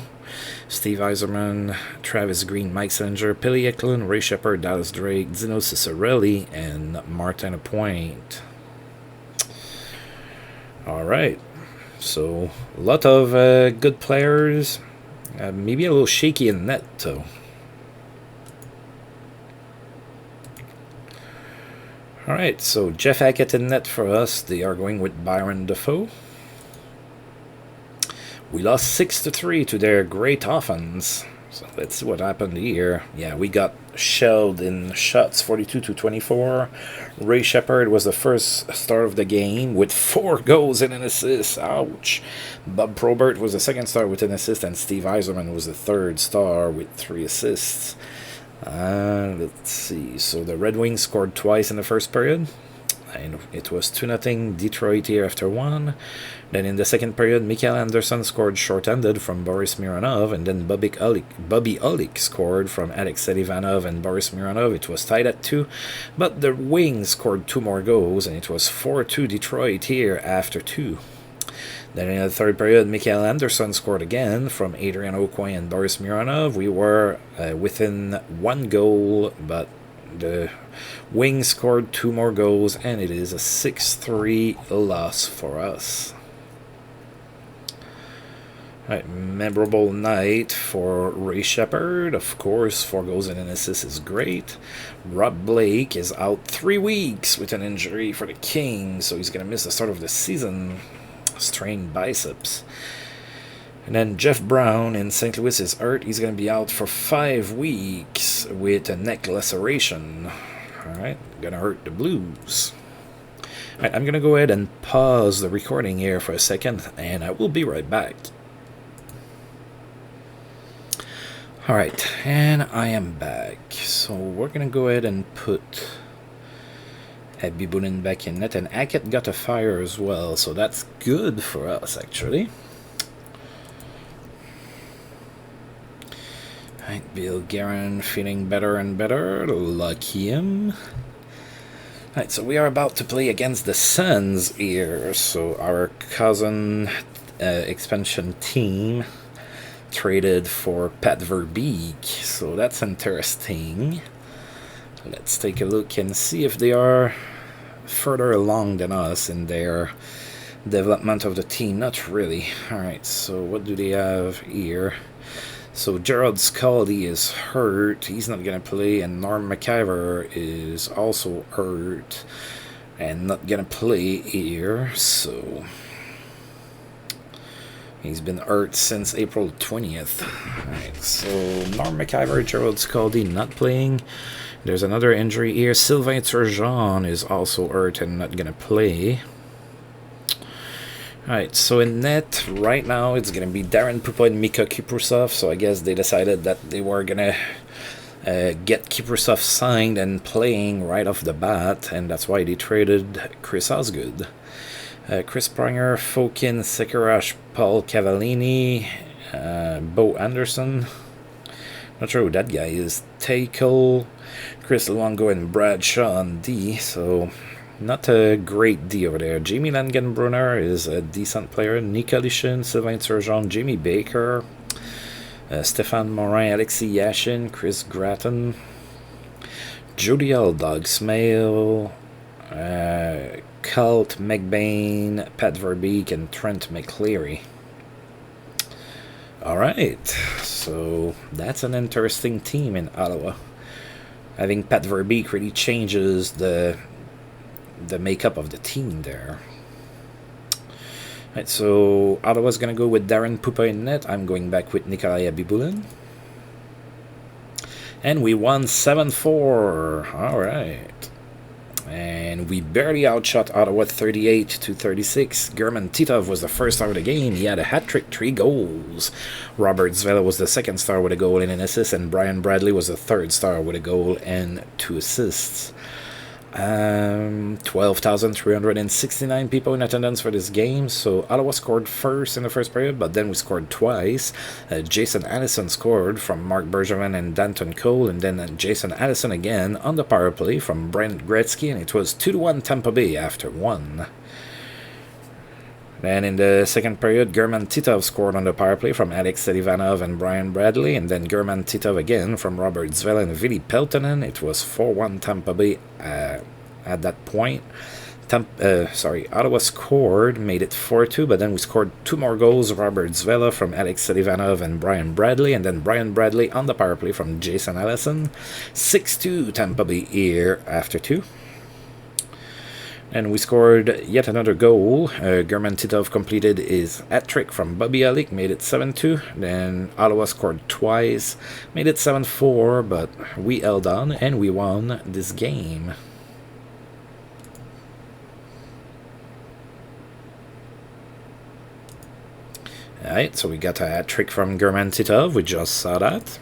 Steve Eiserman, Travis Green, Mike Singer, Billy Eklund, Ray Shepard, Dallas Drake, Zino Cicerelli, and Martin Appoint. Alright, so a lot of good players. Maybe a little shaky in net, though. Alright, so Jeff Hackett in net for us. They are going with Byron Defoe. We lost 6 to 3 to their great offense. So let's see what happened here. Yeah, we got shelled in shots 42 to 24. Ray Shepard was the first star of the game with 4 goals and an assist. Ouch. Bob Probert was the second star with an assist, and Steve Eiserman was the third star with 3 assists. Let's see. So the Red Wings scored twice in the first period. And it was 2-0 Detroit here after 1. Then in the second period, Mikael Anderson scored short-handed from Boris Mironov, and then Bobby Olik scored from Alex Selivanov and Boris Mironov. It was tied at 2, but the Wings scored 2 more goals, and it was 4-2 Detroit here after 2. Then in the third period, Mikael Anderson scored again from Adrian Aucoin and Boris Mironov. We were within 1 goal, but the Wings scored 2 more goals, and it is a 6-3 loss for us. Right, memorable night for Ray Shepard. Of course, 4 goals and an assist is great. Rob Blake is out 3 weeks with an injury for the Kings, so he's going to miss the start of the season. Strained biceps. And then Jeff Brown in St. Louis is hurt. He's going to be out for 5 weeks with a neck laceration. Alright, going to hurt the Blues. Alright, I'm going to go ahead and pause the recording here for a second, and I will be right back. Alright, and I am back. So we're going to go ahead and put Bibunin back in net, and Hackett got a fire as well, so that's good for us actually. Right, Bill Guerin feeling better and better, lucky him. Right, so we are about to play against the Suns here, so our cousin expansion team traded for Pat Verbeek, so that's interesting. Let's take a look and see if they are further along than us in their development of the team. Not really. Alright, so what do they have here? So Gerald Scaldi is hurt. He's not going to play. And Norm McIver is also hurt and not going to play here. So he's been hurt since April 20th. Alright, so Norm McIver, Gerald Scaldi not playing. There's another injury here. Sylvain Turgeon is also hurt and not going to play. Alright, so in net, right now, it's going to be Darren Pupa and Mika Kiprusov. So I guess they decided that they were going to get Kiprusov signed and playing right off the bat. And that's why they traded Chris Osgood. Chris Pronger, Fokin, Sekarash, Paul Cavallini, Bo Anderson. Not sure who that guy is. Takel, Chris Luongo, and Bradshaw on D, so not a great D over there. Jamie Langenbrunner is a decent player. Nika Lishin, Sylvain Turgeon, Jamie Baker, Stéphane Morin, Alexis Yashin, Chris Gratton, Jody Aldog, Smale, Colt McBain, Pat Verbeek, and Trent McCleary. Alright, so that's an interesting team in Ottawa. I think Pat Verbeek really changes the makeup of the team there. Right, so Ottawa's going to go with Darren Pupa in net. I'm going back with Nikolai Abibulin. And we won 7-4. Alright. And we barely outshot Ottawa 38-36. German Titov was the first star of the game. He had a hat-trick, 3 goals. Robert Zvela was the second star with a goal and an assist. And Brian Bradley was the third star with a goal and 2 assists. 12,369 people in attendance for this game. So Ottawa scored first in the first period, but then we scored twice. Jason Allison scored from Mark Bergevin and Danton Cole, and then Jason Allison again on the power play from Brent Gretzky, and it was 2-1 Tampa Bay after 1. Then in the second period, German Titov scored on the power play from Alex Selivanov and Brian Bradley, and then German Titov again from Robert Zvela and Vili Peltonen. It was 4-1 Tampa Bay at that point. Ottawa scored, made it 4-2, but then we scored 2 more goals. Robert Zvela from Alex Selivanov and Brian Bradley, and then Brian Bradley on the power play from Jason Allison. 6-2 Tampa Bay here after 2. And we scored yet another goal. German Titov completed his hat-trick from Bobby Alec, made it 7-2. Then Ottawa scored twice, made it 7-4, but we held on and we won this game. Alright, so we got a hat-trick from German Titov, we just saw that.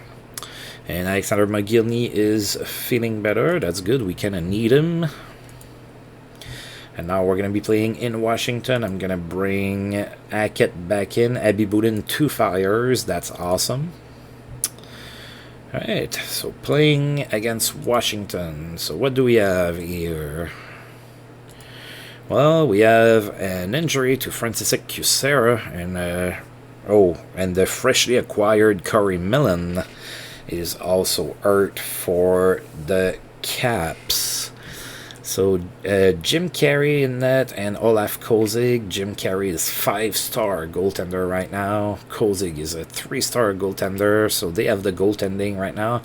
And Alexander McGillney is feeling better, that's good, we kinda need him. And now we're going to be playing in Washington. I'm going to bring Hackett back in. Abibulin 2 fires. That's awesome. Alright, so playing against Washington. So what do we have here? Well, we have an injury to Francisek Kucera. And the freshly acquired Corey Millen is also hurt for the Caps. So Jim Carey in net and Olaf Kozig. Jim Carey is 5-star goaltender right now. Kozig is a 3-star goaltender. So they have the goaltending right now.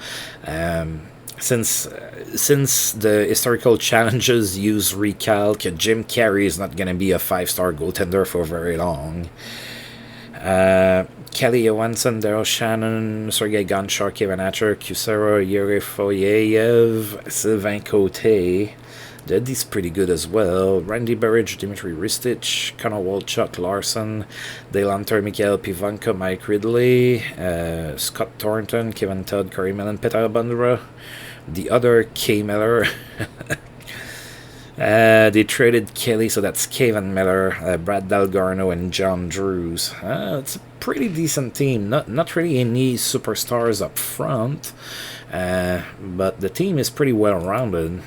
Since the historical challenges use recalc, Jim Carey is not going to be a 5-star goaltender for very long. Kelly Johansson, Daryl Shannon, Sergei Gonchar, Kevin Hatcher, Kucera, Yuri Foyev, Sylvain Cote. Daddy's pretty good as well. Randy Burridge, Dimitri Ristich, Connor Walchuk, Larson, Dale Hunter, Mikhail Pivanka, Mike Ridley, Scott Thornton, Kevin Todd, Corey Mellon, Peter Bandura, the other K. Miller. They traded Kelly, so that's Kevin Miller, Brad Dalgarno, and John Drews. It's a pretty decent team. Not really any superstars up front, but the team is pretty well rounded.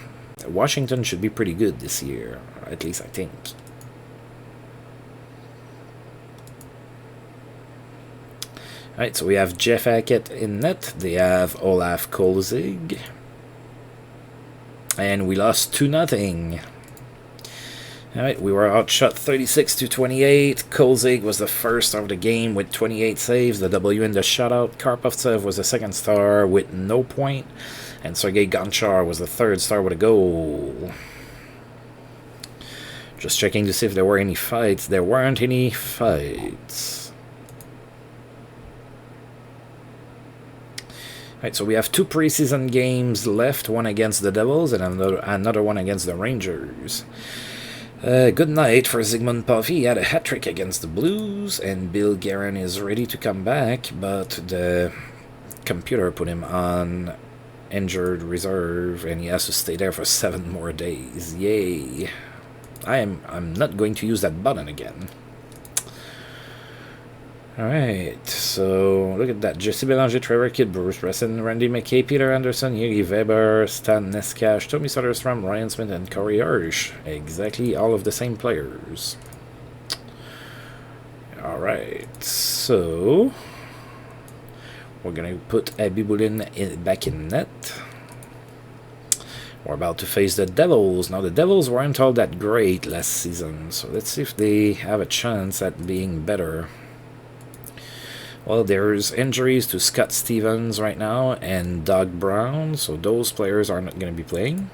Washington should be pretty good this year, at least I think. Alright, so we have Jeff Hackett in net. They have Olaf Kolzig. And we lost 2-0. Alright, we were outshot 36-28. Kolzig was the first star of the game with 28 saves. The W in the shutout. Karpovtsev was the second star with no point. And Sergei Gonchar was the third star with a goal. Just checking to see if there were any fights. There weren't any fights. Right, so we have 2 preseason games left. One against the Devils and another one against the Rangers. Good night for Zygmunt Puffy. He had a hat-trick against the Blues. And Bill Guerin is ready to come back. But the computer put him on injured reserve, and he has to stay there for 7 more days. Yay! I'm not going to use that button again. Alright, so look at that. Jesse Belanger, Trevor Kidd, Bruce Bresson, Randy McKay, Peter Anderson, Yuri Weber, Stan Neskash, Tommy Soderstrom, Ryan Smith, and Corey Hirsch. Exactly all of the same players. Alright, so we're going to put Abibulin back in net. We're about to face the Devils. Now, the Devils weren't all that great last season, so let's see if they have a chance at being better. Well, there's injuries to Scott Stevens right now and Doug Brown, so those players are not going to be playing.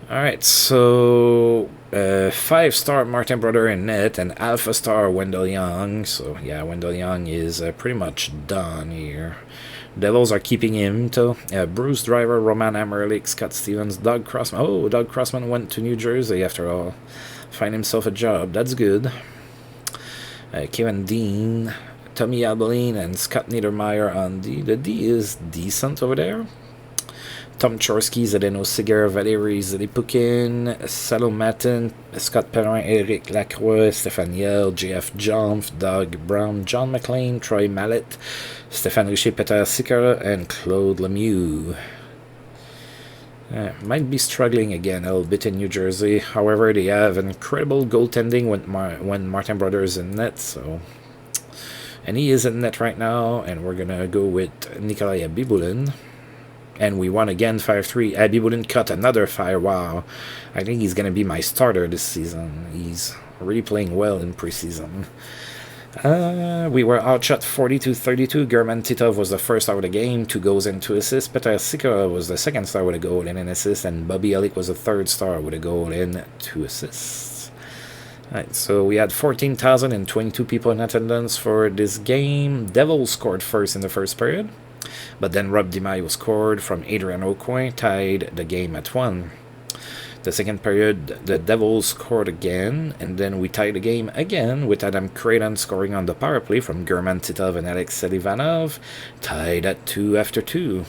Alright, so 5-star Martin Brodeur in net and Alpha Star Wendell Young. So yeah, Wendell Young is pretty much done here. Devils are keeping him till Bruce Driver, Roman Amerlich, Scott Stevens, Doug Crossman. Oh, Doug Crossman went to New Jersey after all. Find himself a job. That's good. Kevin Dean, Tommy Abilene, and Scott Niedermeyer on D. The D is decent over there. Tom Chorsky, Zdeno Siger, Valérie Zelipukin, Salo Matin, Scott Perrin, Eric Lacroix, Stéphane Yell, JF Jomf, Doug Brown, John McLean, Troy Mallet, Stéphane Richer, Peter Sikora, and Claude Lemieux. Might be struggling again a little bit in New Jersey. However, they have incredible goaltending when Martin Brodeur is in net. So, and he is in net right now, and we're gonna go with Nikolai Abibulin. And we won again 5-3. Abibulin cut another fire. Wow, I think he's gonna be my starter this season. He's really playing well in preseason. We were outshot 40-32. German Titov was the first star with a game, 2 goals and 2 assists. Peter Sikora was the second star with a goal and an assist, and Bobby Elick was the third star with a goal and 2 assists. Alright, so we had 14,022 people in attendance for this game. Devils scored first in the first period, but then Rob DiMaio scored from Adrian Aucoin, tied the game at 1. The second period, the Devils scored again, and then we tied the game again with Adam Creighton scoring on the power play from German Titov and Alex Selivanov, tied at 2 after 2.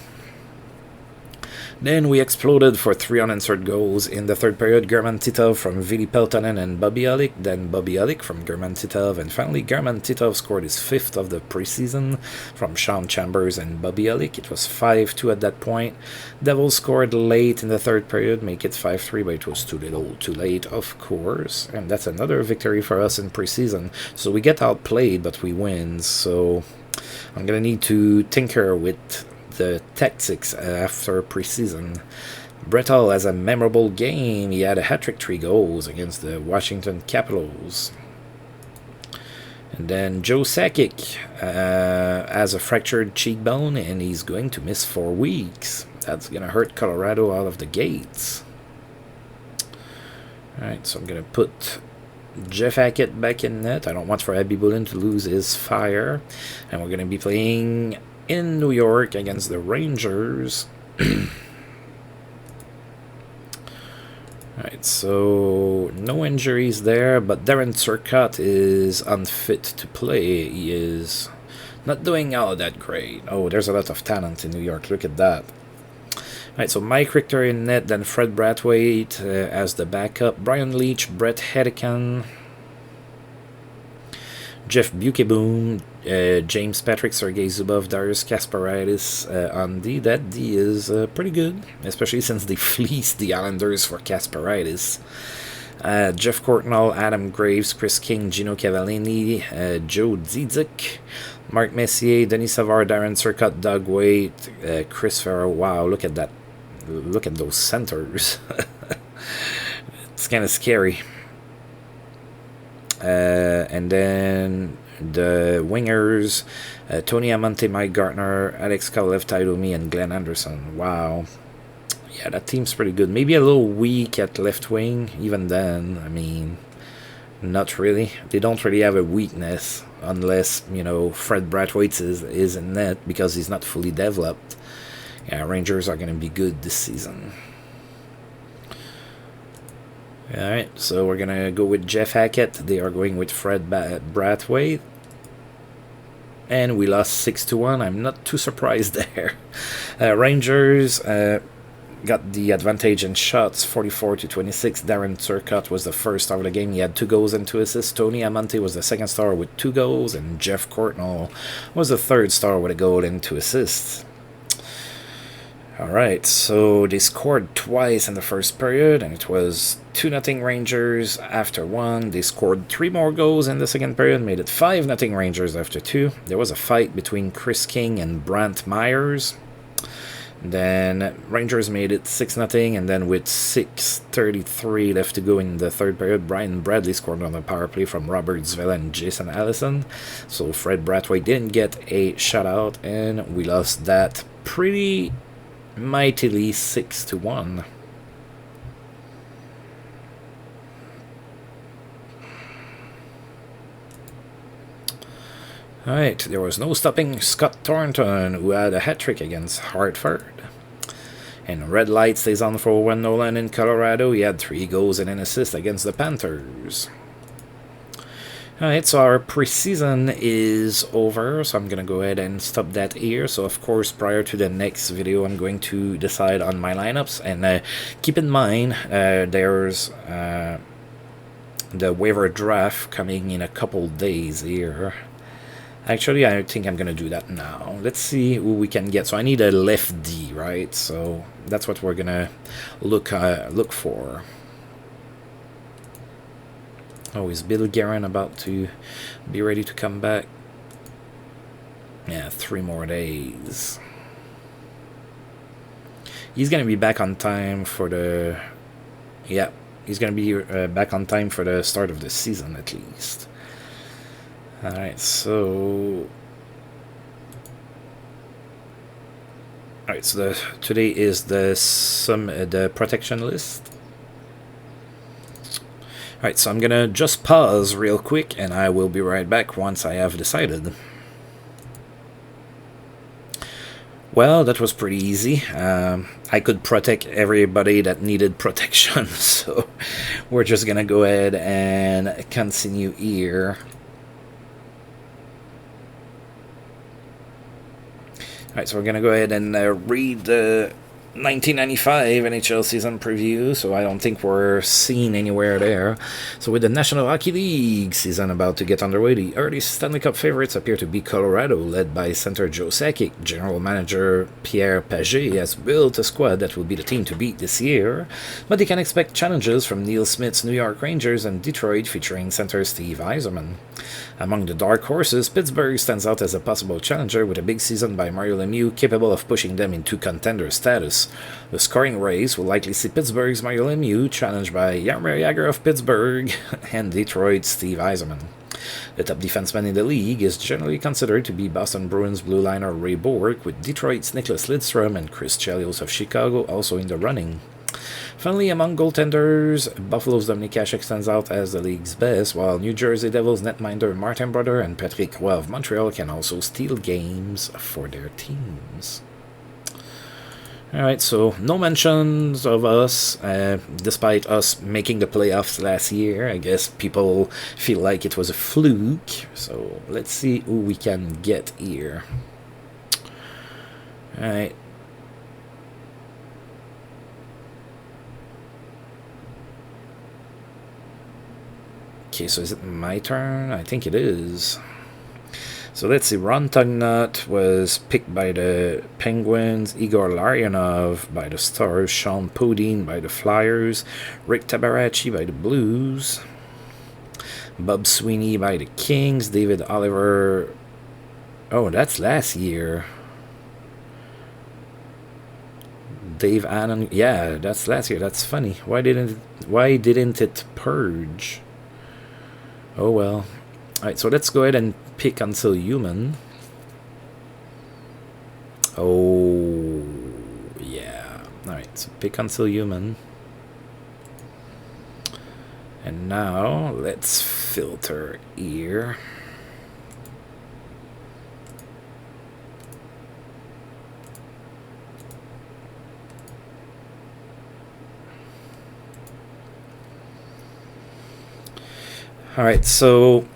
Then we exploded for 3 unanswered goals in the third period. German Titov from Vili Peltonen and Bobby Elick, then Bobby Elick from German Titov, and finally German Titov scored his 5th of the preseason from Sean Chambers and Bobby Elick. It was 5-2 at that point. Devils scored late in the third period, make it 5-3, but it was too little, too late, of course. And that's another victory for us in preseason. So we get outplayed, but we win. So I'm going to need to tinker with the tactics after preseason. Brett Hull has a memorable game. He had a hat-trick, 3 goals against the Washington Capitals. And then Joe Sakic has a fractured cheekbone and he's going to miss 4 weeks. That's going to hurt Colorado out of the gates. Alright, so I'm going to put Jeff Hackett back in net. I don't want for Abibulin to lose his fire. And we're going to be playing in New York against the Rangers. Alright, so no injuries there, but Darren Turcotte is unfit to play. He is not doing all that great. Oh, there's a lot of talent in New York. Look at that. Alright, so Mike Richter in net, then Fred Brathwaite as the backup. Brian Leach, Brett Hedican, Jeff Bukeboom, James Patrick, Sergei Zubov, Darius Kasparidis on D. That D is pretty good, especially since they fleeced the Islanders for Kasparidis. Jeff Courtnall, Adam Graves, Chris King, Gino Cavallini, Joe Dzidzik, Mark Messier, Denis Savard, Darren Turcotte, Doug Waite, Chris Farrow. Wow, look at that. Look at those centers. It's kind of scary. And then the wingers, Tony Amante, Mike Gartner, Alex Kovalev, Taidomi, and Glenn Anderson. Wow. Yeah, that team's pretty good. Maybe a little weak at left wing. Even then, I mean, not really. They don't really have a weakness unless, you know, Fred Brathwaite is in net because he's not fully developed. Yeah, Rangers are going to be good this season. Alright, so we're going to go with Jeff Hackett. They are going with Fred Brathwaite. And we lost 6-1. I'm not too surprised there. Rangers got the advantage in shots, 44-26. Darren Turcotte was the first star of the game. He had 2 goals and 2 assists. Tony Amante was the second star with 2 goals. And Jeff Courtnall was the third star with a goal and 2 assists. Alright, so they scored twice in the first period, and it was 2-0 Rangers after 1. They scored 3 more goals in the second period, made it 5-0 Rangers after 2. There was a fight between Chris King and Brant Myers. Then Rangers made it 6-0, and then with 6:33 left to go in the third period, Brian Bradley scored on a power play from Robert Zvela and Jason Allison. So Fred Brathwaite didn't get a shutout, and we lost that pretty mightily 6-1. Alright, there was no stopping Scott Thornton, who had a hat-trick against Hartford. And red light stays on for Owen Nolan in Colorado. He had 3 goals and an assist against the Panthers. Alright, so our preseason is over, so I'm going to go ahead and stop that here. So, of course, prior to the next video, I'm going to decide on my lineups. And keep in mind, there's the waiver draft coming in a couple days here. Actually, I think I'm going to do that now. Let's see who we can get. So I need a left D, right? So that's what we're going to look for. Oh, is Bill Guerin about to be ready to come back? Yeah, 3 more days. He's going to be back on time for the... Yeah, he's going to be back on time for the start of the season at least. Alright, so... Alright, so today is the protection list. Alright, so I'm gonna just pause real quick, and I will be right back once I have decided. Well, that was pretty easy. I could protect everybody that needed protection, so we're just gonna go ahead and continue here. Alright, so we're going to go ahead and read the 1995 NHL season preview, so I don't think we're seen anywhere there. So with the National Hockey League season about to get underway, the early Stanley Cup favorites appear to be Colorado, led by center Joe Sakic. General manager Pierre Pagé has built a squad that will be the team to beat this year, but they can expect challenges from Neil Smith's New York Rangers and Detroit featuring center Steve Yzerman. Among the dark horses, Pittsburgh stands out as a possible challenger with a big season by Mario Lemieux capable of pushing them into contender status. The scoring race will likely see Pittsburgh's Mario Lemieux challenged by Jaromir Jagr of Pittsburgh and Detroit's Steve Yzerman. The top defenseman in the league is generally considered to be Boston Bruins blue liner Ray Bourque, with Detroit's Nicholas Lidstrom and Chris Chelios of Chicago also in the running. Finally, among goaltenders, Buffalo's Dominic Hasek stands out as the league's best, while New Jersey Devils netminder Martin Brodeur and Patrick Roy of Montreal can also steal games for their teams. Alright, so no mentions of us, despite us making the playoffs last year. I guess people feel like it was a fluke, so let's see who we can get here. Alright. Okay, so is it my turn? I think it is. So let's see. Ron Tugnut was picked by the Penguins, Igor Larionov by the Stars, Sean Podine by the Flyers, Rick Tabarachi by the Blues, Bob Sweeney by the Kings, David Oliver... Oh, that's last year. Dave Allen... Yeah, that's last year. That's funny. Why didn't it purge? Oh well. Alright, so let's go ahead and pick Until Human. Oh, yeah. Alright, so pick Until Human. And now, let's filter here. Alright, so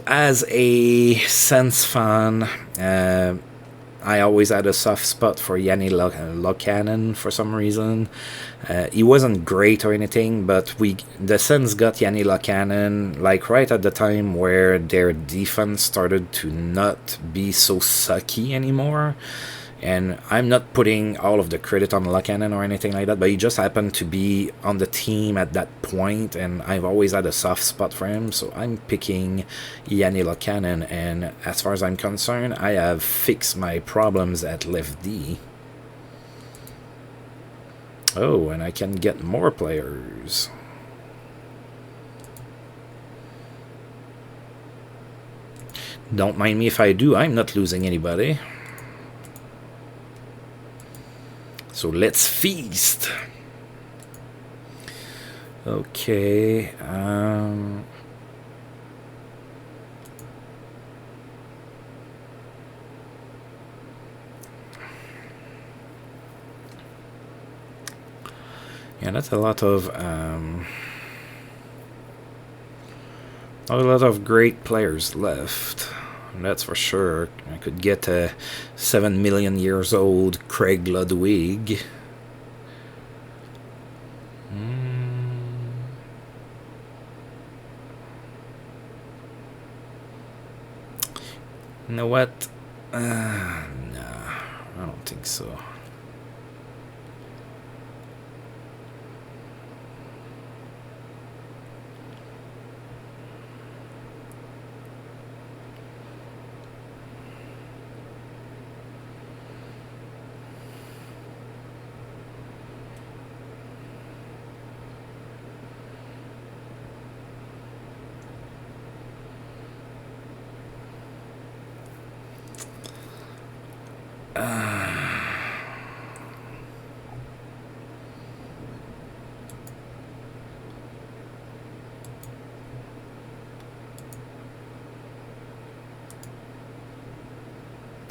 as a Sens fan, I always had a soft spot for Yanni Lockanen for some reason. He wasn't great or anything, but the Sens got Yanni Lockanen like right at the time where their defense started to not be so sucky anymore. And I'm not putting all of the credit on Lakanen or anything like that, but he just happened to be on the team at that point, and I've always had a soft spot for him, so I'm picking Yanni Lakanen. And as far as I'm concerned, I have fixed my problems at left D. Oh, and I can get more players. Don't mind me if I do, I'm not losing anybody. So let's feast. Okay. Yeah, that's a lot of not a lot of great players left. That's for sure. I could get a 7 million years old Craig Ludwig. You know what? No, I don't think so.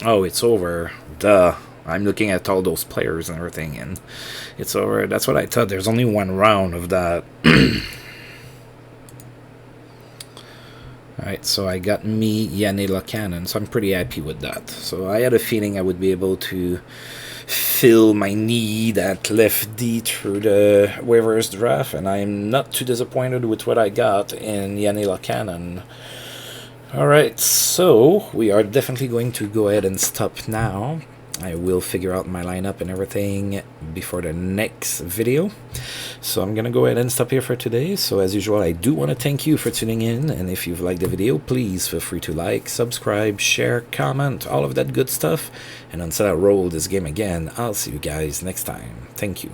Oh, it's over. Duh. I'm looking at all those players and everything, and it's over. That's what I thought. There's only one round of that. Alright, so I got me, Yanni Lakanen, so I'm pretty happy with that. So I had a feeling I would be able to fill my need at left D through the waivers draft, and I'm not too disappointed with what I got in Yanni Lakanen. Alright, so we are definitely going to go ahead and stop now. I will figure out my lineup and everything before the next video. So I'm going to go ahead and stop here for today. So as usual, I do want to thank you for tuning in. And if you've liked the video, please feel free to like, subscribe, share, comment, all of that good stuff. And until I roll this game again, I'll see you guys next time. Thank you.